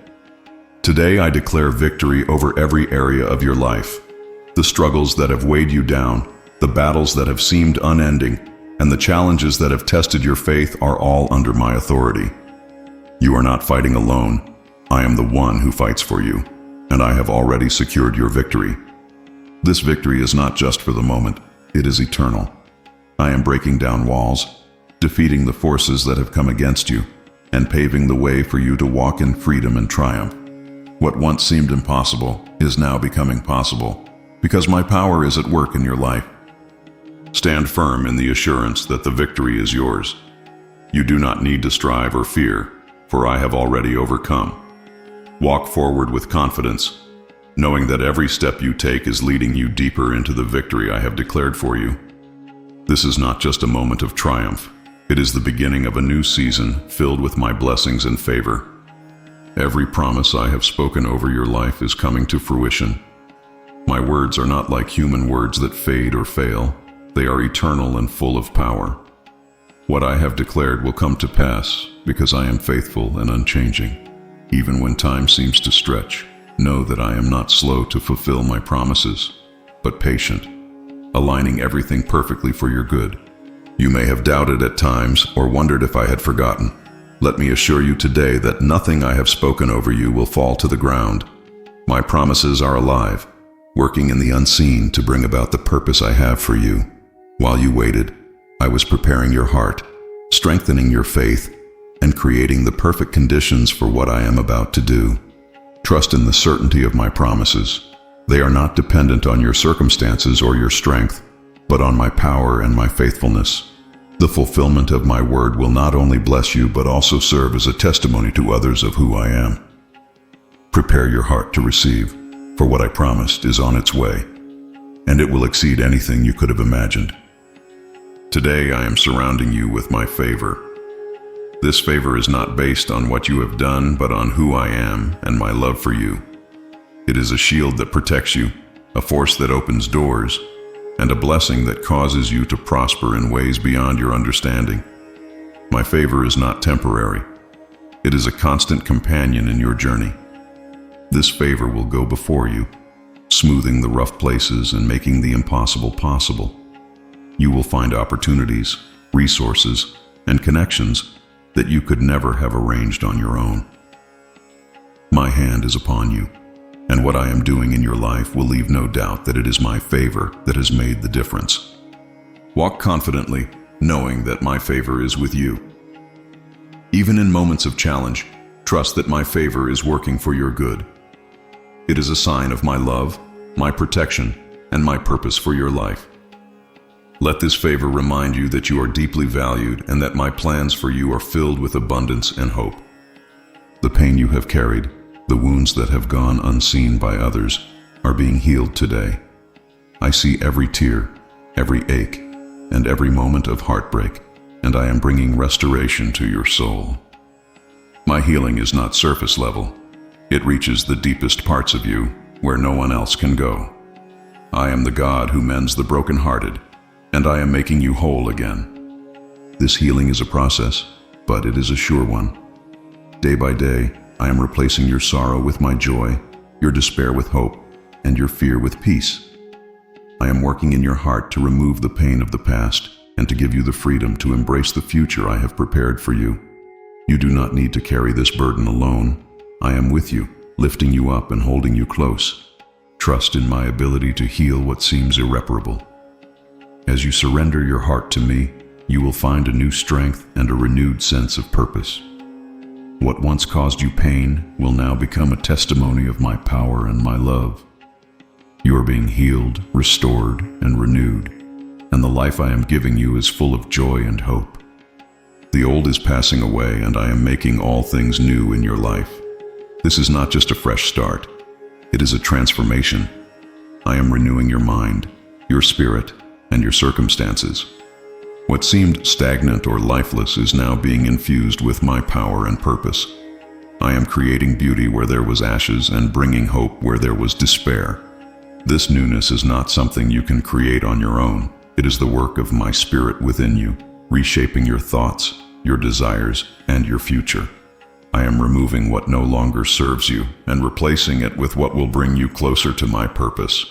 Today I declare victory over every area of your life. The struggles that have weighed you down, the battles that have seemed unending, and the challenges that have tested your faith are all under my authority. You are not fighting alone. I am the one who fights for you, and I have already secured your victory. This victory is not just for the moment, it is eternal. I am breaking down walls, defeating the forces that have come against you, and paving the way for you to walk in freedom and triumph. What once seemed impossible is now becoming possible, because my power is at work in your life. Stand firm in the assurance that the victory is yours. You do not need to strive or fear, for I have already overcome. Walk forward with confidence, knowing that every step you take is leading you deeper into the victory I have declared for you. This is not just a moment of triumph. It is the beginning of a new season filled with my blessings and favor. Every promise I have spoken over your life is coming to fruition. My words are not like human words that fade or fail. They are eternal and full of power. What I have declared will come to pass because I am faithful and unchanging. Even when time seems to stretch, know that I am not slow to fulfill my promises, but patient, aligning everything perfectly for your good. You may have doubted at times or wondered if I had forgotten. Let me assure you today that nothing I have spoken over you will fall to the ground. My promises are alive, working in the unseen to bring about the purpose I have for you. While you waited, I was preparing your heart, strengthening your faith, and creating the perfect conditions for what I am about to do. Trust in the certainty of my promises. They are not dependent on your circumstances or your strength, but on my power and my faithfulness. The fulfillment of my word will not only bless you, but also serve as a testimony to others of who I am. Prepare your heart to receive, for what I promised is on its way, and it will exceed anything you could have imagined. Today I am surrounding you with my favor. This favor is not based on what you have done, but on who I am and my love for you. It is a shield that protects you, a force that opens doors, and a blessing that causes you to prosper in ways beyond your understanding. My favor is not temporary. It is a constant companion in your journey. This favor will go before you, smoothing the rough places and making the impossible possible. You will find opportunities, resources, and connections that you could never have arranged on your own. My hand is upon you, and what I am doing in your life will leave no doubt that it is my favor that has made the difference. Walk confidently, knowing that my favor is with you. Even in moments of challenge, trust that my favor is working for your good. It is a sign of my love, my protection, and my purpose for your life. Let this favor remind you that you are deeply valued and that my plans for you are filled with abundance and hope. The pain you have carried, the wounds that have gone unseen by others, are being healed today. I see every tear, every ache, and every moment of heartbreak, and I am bringing restoration to your soul. My healing is not surface level. It reaches the deepest parts of you, where no one else can go. I am the God who mends the brokenhearted, and I am making you whole again. This healing is a process, but it is a sure one. Day by day, I am replacing your sorrow with my joy, your despair with hope, and your fear with peace. I am working in your heart to remove the pain of the past and to give you the freedom to embrace the future I have prepared for you. You do not need to carry this burden alone. I am with you, lifting you up and holding you close. Trust in my ability to heal what seems irreparable. As you surrender your heart to me, you will find a new strength and a renewed sense of purpose. What once caused you pain will now become a testimony of my power and my love. You are being healed, restored, and renewed, and the life I am giving you is full of joy and hope. The old is passing away, and I am making all things new in your life. This is not just a fresh start. It is a transformation. I am renewing your mind, your spirit, and your circumstances. What seemed stagnant or lifeless is now being infused with my power and purpose. I am creating beauty where there was ashes and bringing hope where there was despair. This newness is not something you can create on your own. It is the work of my spirit within you, reshaping your thoughts, your desires, and your future. I am removing what no longer serves you and replacing it with what will bring you closer to my purpose.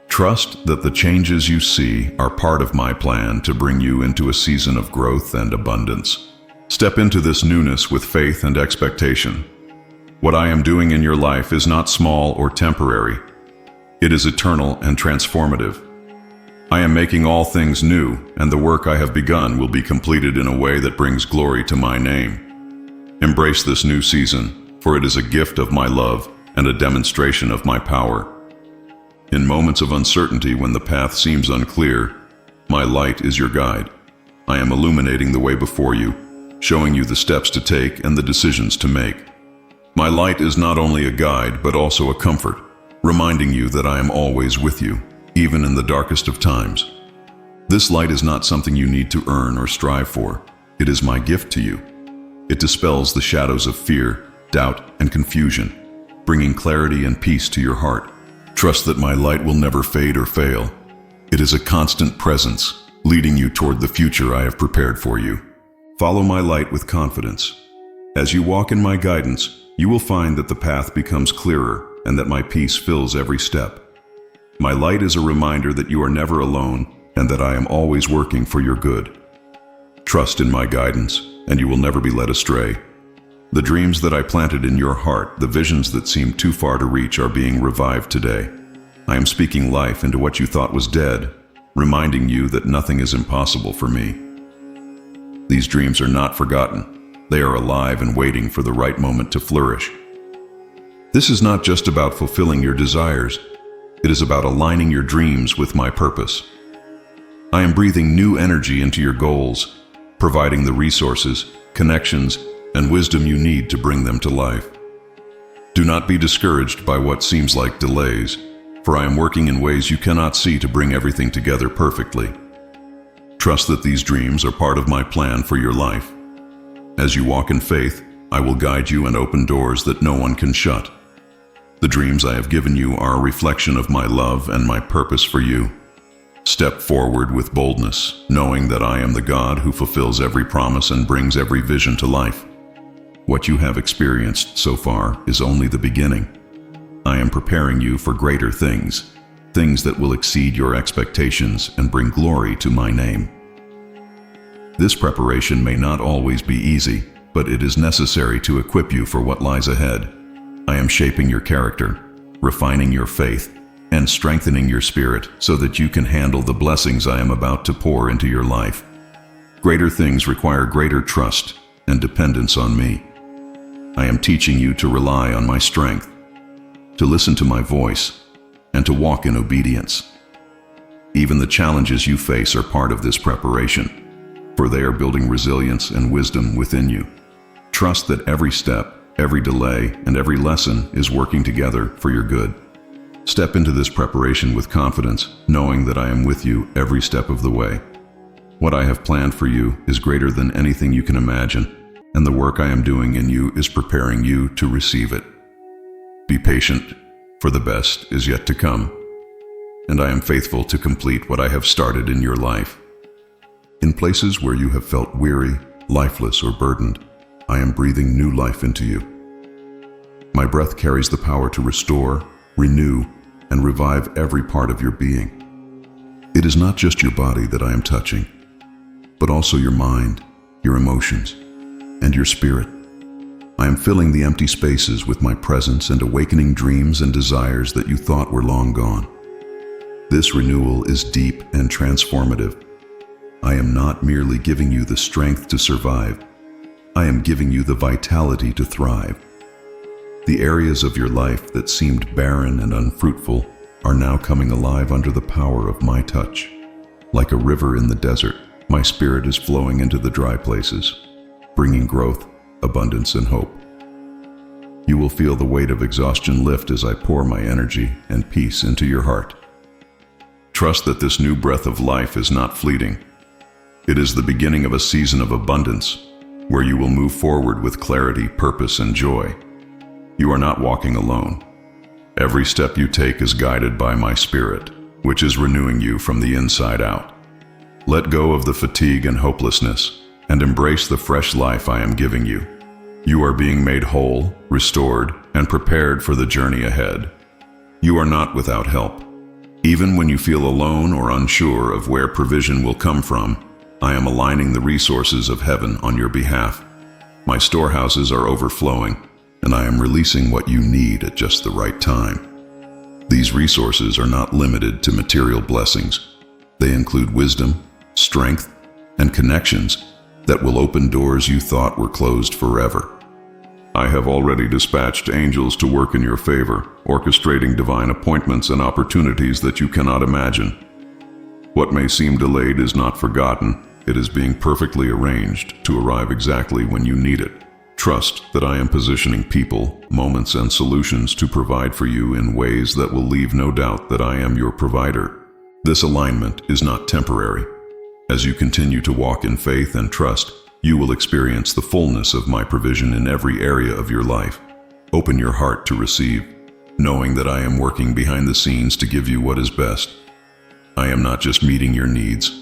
Trust that the changes you see are part of my plan to bring you into a season of growth and abundance. Step into this newness with faith and expectation. What I am doing in your life is not small or temporary. It is eternal and transformative. I am making all things new, and the work I have begun will be completed in a way that brings glory to my name. Embrace this new season, for it is a gift of my love and a demonstration of my power. In moments of uncertainty when the path seems unclear, my light is your guide. I am illuminating the way before you, showing you the steps to take and the decisions to make. My light is not only a guide, but also a comfort, reminding you that I am always with you, even in the darkest of times. This light is not something you need to earn or strive for. It is my gift to you. It dispels the shadows of fear, doubt, and confusion, bringing clarity and peace to your heart. Trust that my light will never fade or fail. It is a constant presence, leading you toward the future I have prepared for you. Follow my light with confidence. As you walk in my guidance, you will find that the path becomes clearer and that my peace fills every step. My light is a reminder that you are never alone and that I am always working for your good. Trust in my guidance, and you will never be led astray. The dreams that I planted in your heart, the visions that seemed too far to reach, are being revived today. I am speaking life into what you thought was dead, reminding you that nothing is impossible for me. These dreams are not forgotten. They are alive and waiting for the right moment to flourish. This is not just about fulfilling your desires. It is about aligning your dreams with my purpose. I am breathing new energy into your goals, providing the resources, connections, and wisdom you need to bring them to life. Do not be discouraged by what seems like delays, for I am working in ways you cannot see to bring everything together perfectly. Trust that these dreams are part of my plan for your life. As you walk in faith, I will guide you and open doors that no one can shut. The dreams I have given you are a reflection of my love and my purpose for you. Step forward with boldness, knowing that I am the God who fulfills every promise and brings every vision to life. What you have experienced so far is only the beginning. I am preparing you for greater things, things that will exceed your expectations and bring glory to my name. This preparation may not always be easy, but it is necessary to equip you for what lies ahead. I am shaping your character, refining your faith, and strengthening your spirit so that you can handle the blessings I am about to pour into your life. Greater things require greater trust and dependence on me. I am teaching you to rely on my strength, to listen to my voice, and to walk in obedience. Even the challenges you face are part of this preparation, for they are building resilience and wisdom within you. Trust that every step, every delay, and every lesson is working together for your good. Step into this preparation with confidence, knowing that I am with you every step of the way. What I have planned for you is greater than anything you can imagine, and the work I am doing in you is preparing you to receive it. Be patient, for the best is yet to come, and I am faithful to complete what I have started in your life. In places where you have felt weary, lifeless, or burdened, I am breathing new life into you. My breath carries the power to restore, renew, and revive every part of your being. It is not just your body that I am touching, but also your mind, your emotions, and your spirit. I am filling the empty spaces with my presence and awakening dreams and desires that you thought were long gone. This renewal is deep and transformative. I am not merely giving you the strength to survive. I am giving you the vitality to thrive. The areas of your life that seemed barren and unfruitful are now coming alive under the power of my touch. Like a river in the desert, my spirit is flowing into the dry places, bringing growth, abundance, and hope. You will feel the weight of exhaustion lift as I pour my energy and peace into your heart. Trust that this new breath of life is not fleeting. It is the beginning of a season of abundance, where you will move forward with clarity, purpose, and joy. You are not walking alone. Every step you take is guided by my spirit, which is renewing you from the inside out. Let go of the fatigue and hopelessness, and embrace the fresh life I am giving you. You are being made whole, restored, and prepared for the journey ahead. You are not without help. Even when you feel alone or unsure of where provision will come from, I am aligning the resources of heaven on your behalf. My storehouses are overflowing, and I am releasing what you need at just the right time. These resources are not limited to material blessings. They include wisdom, strength, and connections that will open doors you thought were closed forever. I have already dispatched angels to work in your favor, orchestrating divine appointments and opportunities that you cannot imagine. What may seem delayed is not forgotten. It is being perfectly arranged to arrive exactly when you need it. Trust that I am positioning people, moments, and solutions to provide for you in ways that will leave no doubt that I am your provider. This alignment is not temporary. As you continue to walk in faith and trust, you will experience the fullness of my provision in every area of your life. Open your heart to receive, knowing that I am working behind the scenes to give you what is best. I am not just meeting your needs.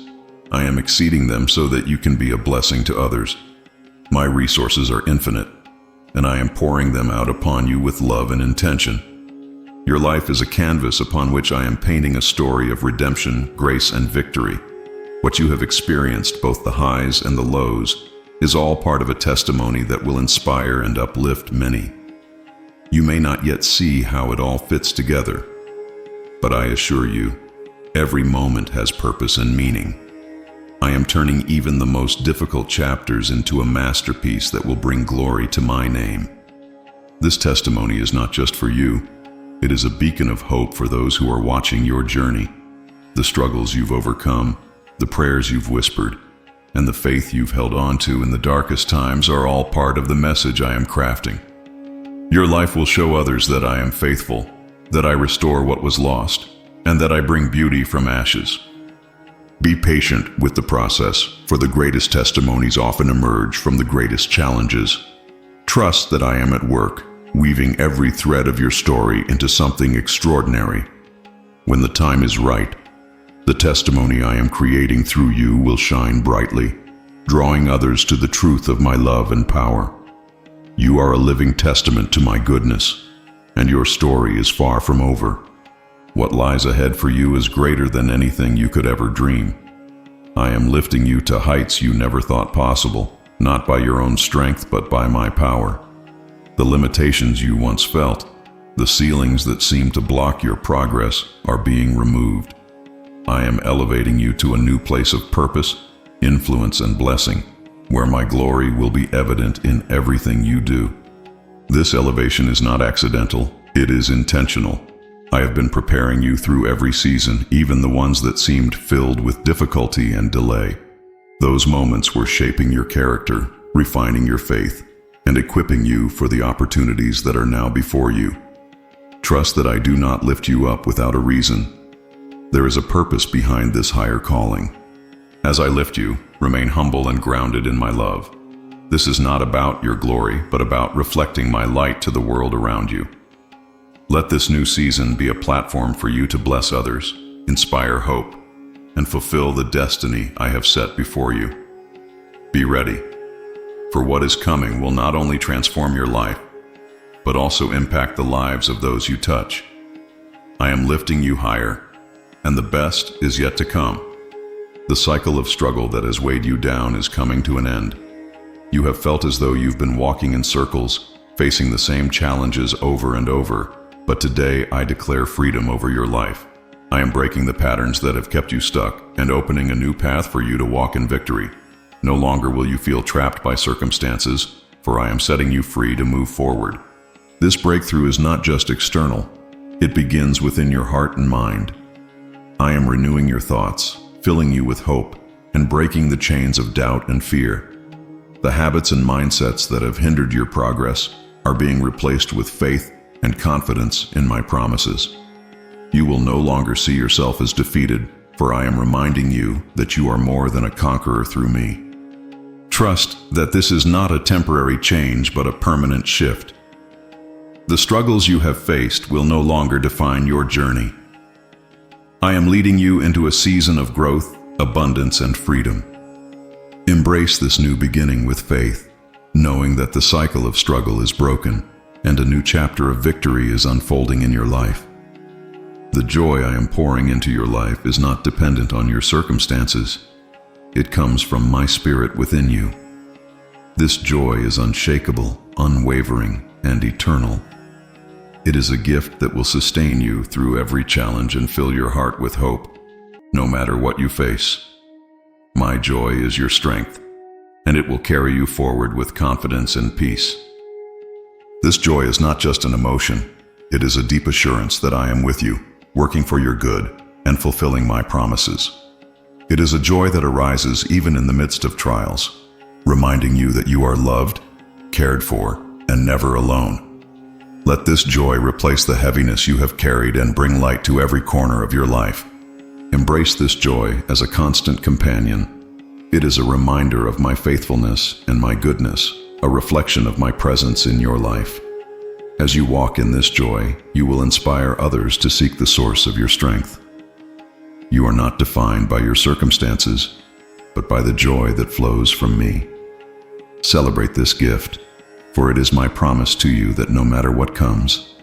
I am exceeding them so that you can be a blessing to others. My resources are infinite, and I am pouring them out upon you with love and intention. Your life is a canvas upon which I am painting a story of redemption, grace, and victory. What you have experienced, both the highs and the lows, is all part of a testimony that will inspire and uplift many. You may not yet see how it all fits together, but I assure you, every moment has purpose and meaning. I am turning even the most difficult chapters into a masterpiece that will bring glory to my name. This testimony is not just for you. It is a beacon of hope for those who are watching your journey. The struggles you've overcome, the prayers you've whispered, and the faith you've held on to in the darkest times are all part of the message I am crafting. Your life will show others that I am faithful, that I restore what was lost, and that I bring beauty from ashes. Be patient with the process, for the greatest testimonies often emerge from the greatest challenges. Trust that I am at work, weaving every thread of your story into something extraordinary. When the time is right, The testimony I am creating through you will shine brightly, drawing others to the truth of my love and power. You are a living testament to my goodness, and your story is far from over. What lies ahead for you is greater than anything you could ever dream. I am lifting you to heights you never thought possible, not by your own strength but by my power. The limitations you once felt, the ceilings that seemed to block your progress, are being removed. I am elevating you to a new place of purpose, influence, and blessing, where my glory will be evident in everything you do. This elevation is not accidental, it is intentional. I have been preparing you through every season, even the ones that seemed filled with difficulty and delay. Those moments were shaping your character, refining your faith, and equipping you for the opportunities that are now before you. Trust that I do not lift you up without a reason. There is a purpose behind this higher calling. As I lift you, remain humble and grounded in my love. This is not about your glory, but about reflecting my light to the world around you. Let this new season be a platform for you to bless others, inspire hope, and fulfill the destiny I have set before you. Be ready, for what is coming will not only transform your life, but also impact the lives of those you touch. I am lifting you higher, and the best is yet to come. The cycle of struggle that has weighed you down is coming to an end. You have felt as though you've been walking in circles, facing the same challenges over and over, but today I declare freedom over your life. I am breaking the patterns that have kept you stuck and opening a new path for you to walk in victory. No longer will you feel trapped by circumstances, for I am setting you free to move forward. This breakthrough is not just external, it begins within your heart and mind. I am renewing your thoughts, filling you with hope, and breaking the chains of doubt and fear. The habits and mindsets that have hindered your progress are being replaced with faith and confidence in my promises. You will no longer see yourself as defeated, for I am reminding you that you are more than a conqueror through me. Trust that this is not a temporary change but a permanent shift. The struggles you have faced will no longer define your journey. I am leading you into a season of growth, abundance, and freedom. Embrace this new beginning with faith, knowing that the cycle of struggle is broken and a new chapter of victory is unfolding in your life. The joy I am pouring into your life is not dependent on your circumstances. It comes from my spirit within you. This joy is unshakable, unwavering, and eternal. It is a gift that will sustain you through every challenge and fill your heart with hope, no matter what you face. My joy is your strength, and it will carry you forward with confidence and peace. This joy is not just an emotion, it is a deep assurance that I am with you, working for your good and fulfilling my promises. It is a joy that arises even in the midst of trials, reminding you that you are loved, cared for, and never alone. Let this joy replace the heaviness you have carried and bring light to every corner of your life. Embrace this joy as a constant companion. It is a reminder of my faithfulness and my goodness, a reflection of my presence in your life. As you walk in this joy, you will inspire others to seek the source of your strength. You are not defined by your circumstances, but by the joy that flows from me. Celebrate this gift, for it is my promise to you that no matter what comes,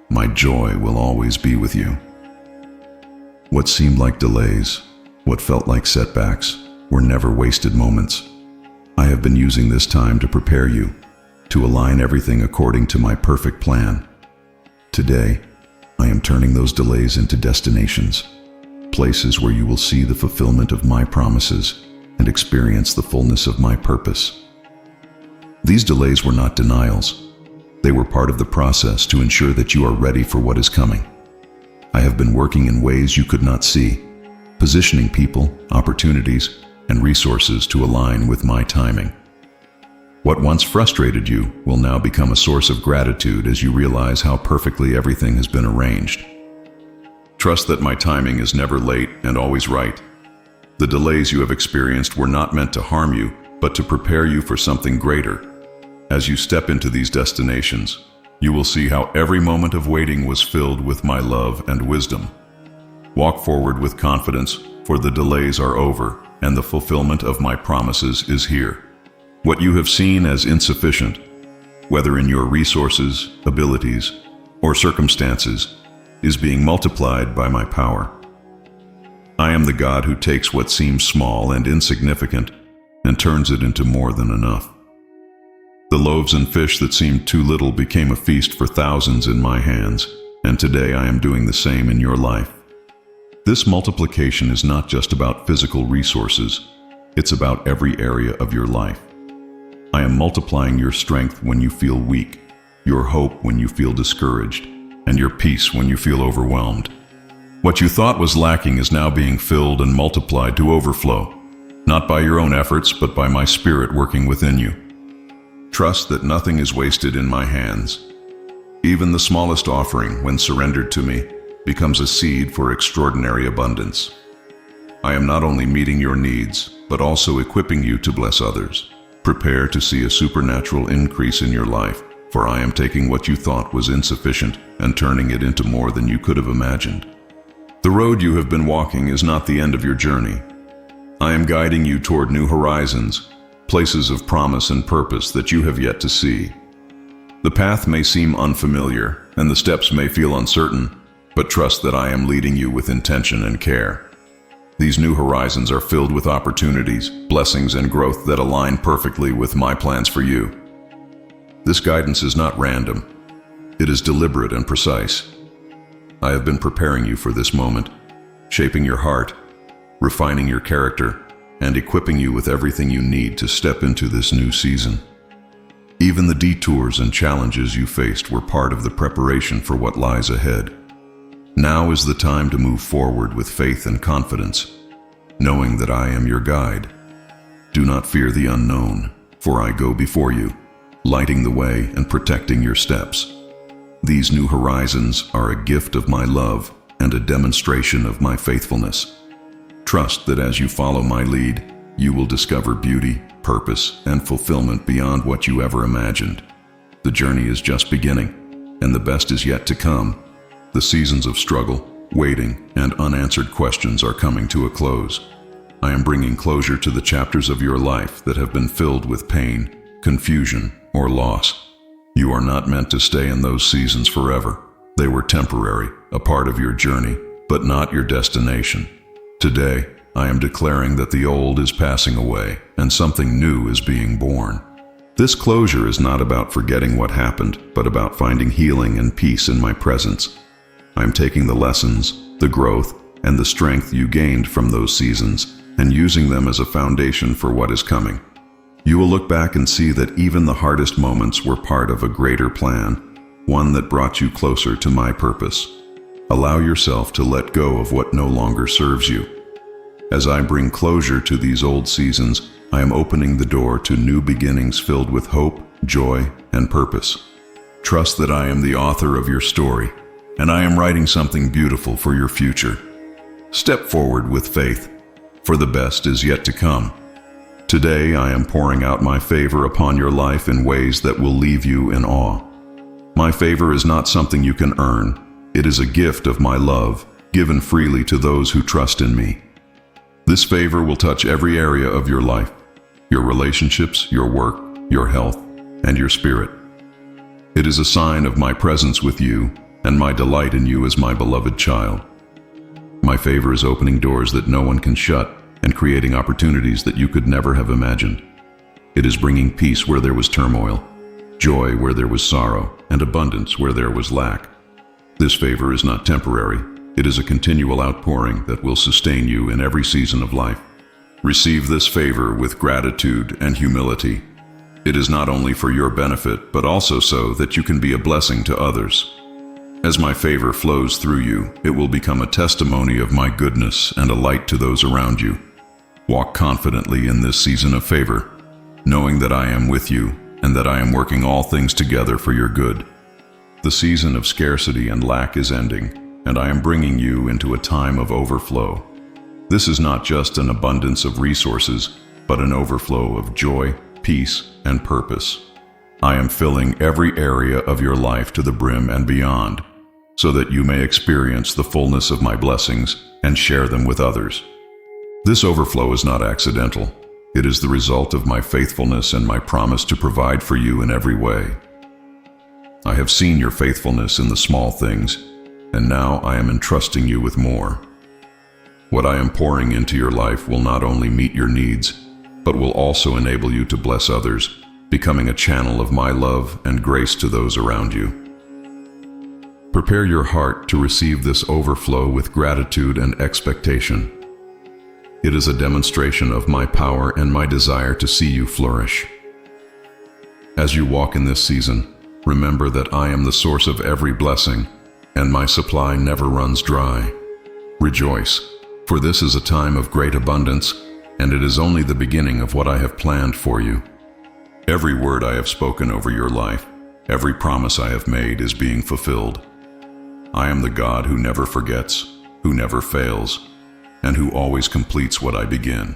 my joy will always be with you. What seemed like delays, what felt like setbacks, were never wasted moments. I have been using this time to prepare you, to align everything according to my perfect plan. Today, I am turning those delays into destinations, places where you will see the fulfillment of my promises and experience the fullness of my purpose. These delays were not denials. They were part of the process to ensure that you are ready for what is coming. I have been working in ways you could not see, positioning people, opportunities, and resources to align with my timing. What once frustrated you will now become a source of gratitude as you realize how perfectly everything has been arranged. Trust that my timing is never late and always right. The delays you have experienced were not meant to harm you, but to prepare you for something greater. As you step into these destinations, you will see how every moment of waiting was filled with my love and wisdom. Walk forward with confidence, for the delays are over, and the fulfillment of my promises is here. What you have seen as insufficient, whether in your resources, abilities, or circumstances, is being multiplied by my power. I am the God who takes what seems small and insignificant and turns it into more than enough. The loaves and fish that seemed too little became a feast for thousands in my hands, and today I am doing the same in your life. This multiplication is not just about physical resources, it's about every area of your life. I am multiplying your strength when you feel weak, your hope when you feel discouraged, and your peace when you feel overwhelmed. What you thought was lacking is now being filled and multiplied to overflow, not by your own efforts, but by my Spirit working within you. Trust that nothing is wasted in my hands. Even the smallest offering, when surrendered to me, becomes a seed for extraordinary abundance. I am not only meeting your needs, but also equipping you to bless others. Prepare to see a supernatural increase in your life, for I am taking what you thought was insufficient and turning it into more than you could have imagined. The road you have been walking is not the end of your journey. I am guiding you toward new horizons, places of promise and purpose that you have yet to see. The path may seem unfamiliar, and the steps may feel uncertain, but trust that I am leading you with intention and care. These new horizons are filled with opportunities, blessings, and growth that align perfectly with my plans for you. This guidance is not random. It is deliberate and precise. I have been preparing you for this moment, shaping your heart, refining your character, and equipping you with everything you need to step into this new season. Even the detours and challenges you faced were part of the preparation for what lies ahead. Now is the time to move forward with faith and confidence, knowing that I am your guide. Do not fear the unknown, for I go before you, lighting the way and protecting your steps. These new horizons are a gift of my love and a demonstration of my faithfulness. Trust that as you follow my lead, you will discover beauty, purpose, and fulfillment beyond what you ever imagined. The journey is just beginning, and the best is yet to come. The seasons of struggle, waiting, and unanswered questions are coming to a close. I am bringing closure to the chapters of your life that have been filled with pain, confusion, or loss. You are not meant to stay in those seasons forever. They were temporary, a part of your journey, but not your destination. Today, I am declaring that the old is passing away and something new is being born. This closure is not about forgetting what happened, but about finding healing and peace in my presence. I am taking the lessons, the growth, and the strength you gained from those seasons and using them as a foundation for what is coming. You will look back and see that even the hardest moments were part of a greater plan, one that brought you closer to my purpose. Allow yourself to let go of what no longer serves you. As I bring closure to these old seasons, I am opening the door to new beginnings filled with hope, joy, and purpose. Trust that I am the author of your story, and I am writing something beautiful for your future. Step forward with faith, for the best is yet to come. Today I am pouring out my favor upon your life in ways that will leave you in awe. My favor is not something you can earn. It is a gift of my love, given freely to those who trust in me. This favor will touch every area of your life, your relationships, your work, your health, and your spirit. It is a sign of my presence with you and my delight in you as my beloved child. My favor is opening doors that no one can shut and creating opportunities that you could never have imagined. It is bringing peace where there was turmoil, joy where there was sorrow, and abundance where there was lack. This favor is not temporary. It is a continual outpouring that will sustain you in every season of life. Receive this favor with gratitude and humility. It is not only for your benefit, but also so that you can be a blessing to others. As my favor flows through you, it will become a testimony of my goodness and a light to those around you. Walk confidently in this season of favor, knowing that I am with you and that I am working all things together for your good. The season of scarcity and lack is ending, and I am bringing you into a time of overflow. This is not just an abundance of resources, but an overflow of joy, peace, and purpose. I am filling every area of your life to the brim and beyond. so that you may experience the fullness of my blessings and share them with others. This overflow is not accidental. It is the result of my faithfulness and my promise to provide for you in every way. I have seen your faithfulness in the small things, and now I am entrusting you with more. What I am pouring into your life will not only meet your needs, but will also enable you to bless others, becoming a channel of my love and grace to those around you. Prepare your heart to receive this overflow with gratitude and expectation. It is a demonstration of my power and my desire to see you flourish. As you walk in this season, remember that I am the source of every blessing, and my supply never runs dry. Rejoice, for this is a time of great abundance, and it is only the beginning of what I have planned for you. Every word I have spoken over your life, every promise I have made is being fulfilled. I am the God who never forgets, who never fails, and who always completes what I begin.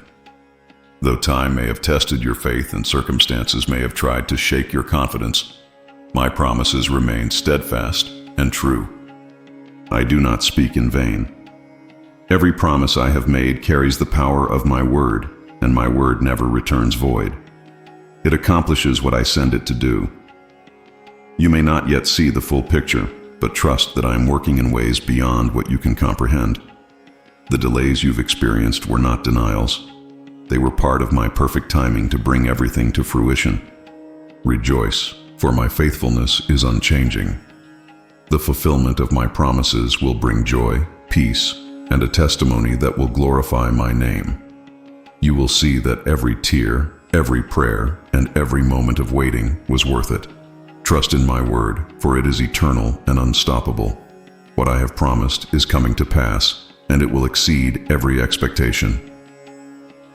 Though time may have tested your faith and circumstances may have tried to shake your confidence, my promises remain steadfast and true. I do not speak in vain. Every promise I have made carries the power of my word, and my word never returns void. It accomplishes what I send it to do. You may not yet see the full picture, but trust that I am working in ways beyond what you can comprehend. The delays you've experienced were not denials. They were part of my perfect timing to bring everything to fruition. Rejoice, for my faithfulness is unchanging. The fulfillment of my promises will bring joy, peace, and a testimony that will glorify my name. You will see that every tear, every prayer, and every moment of waiting was worth it. Trust in my word, for it is eternal and unstoppable. What I have promised is coming to pass, and it will exceed every expectation.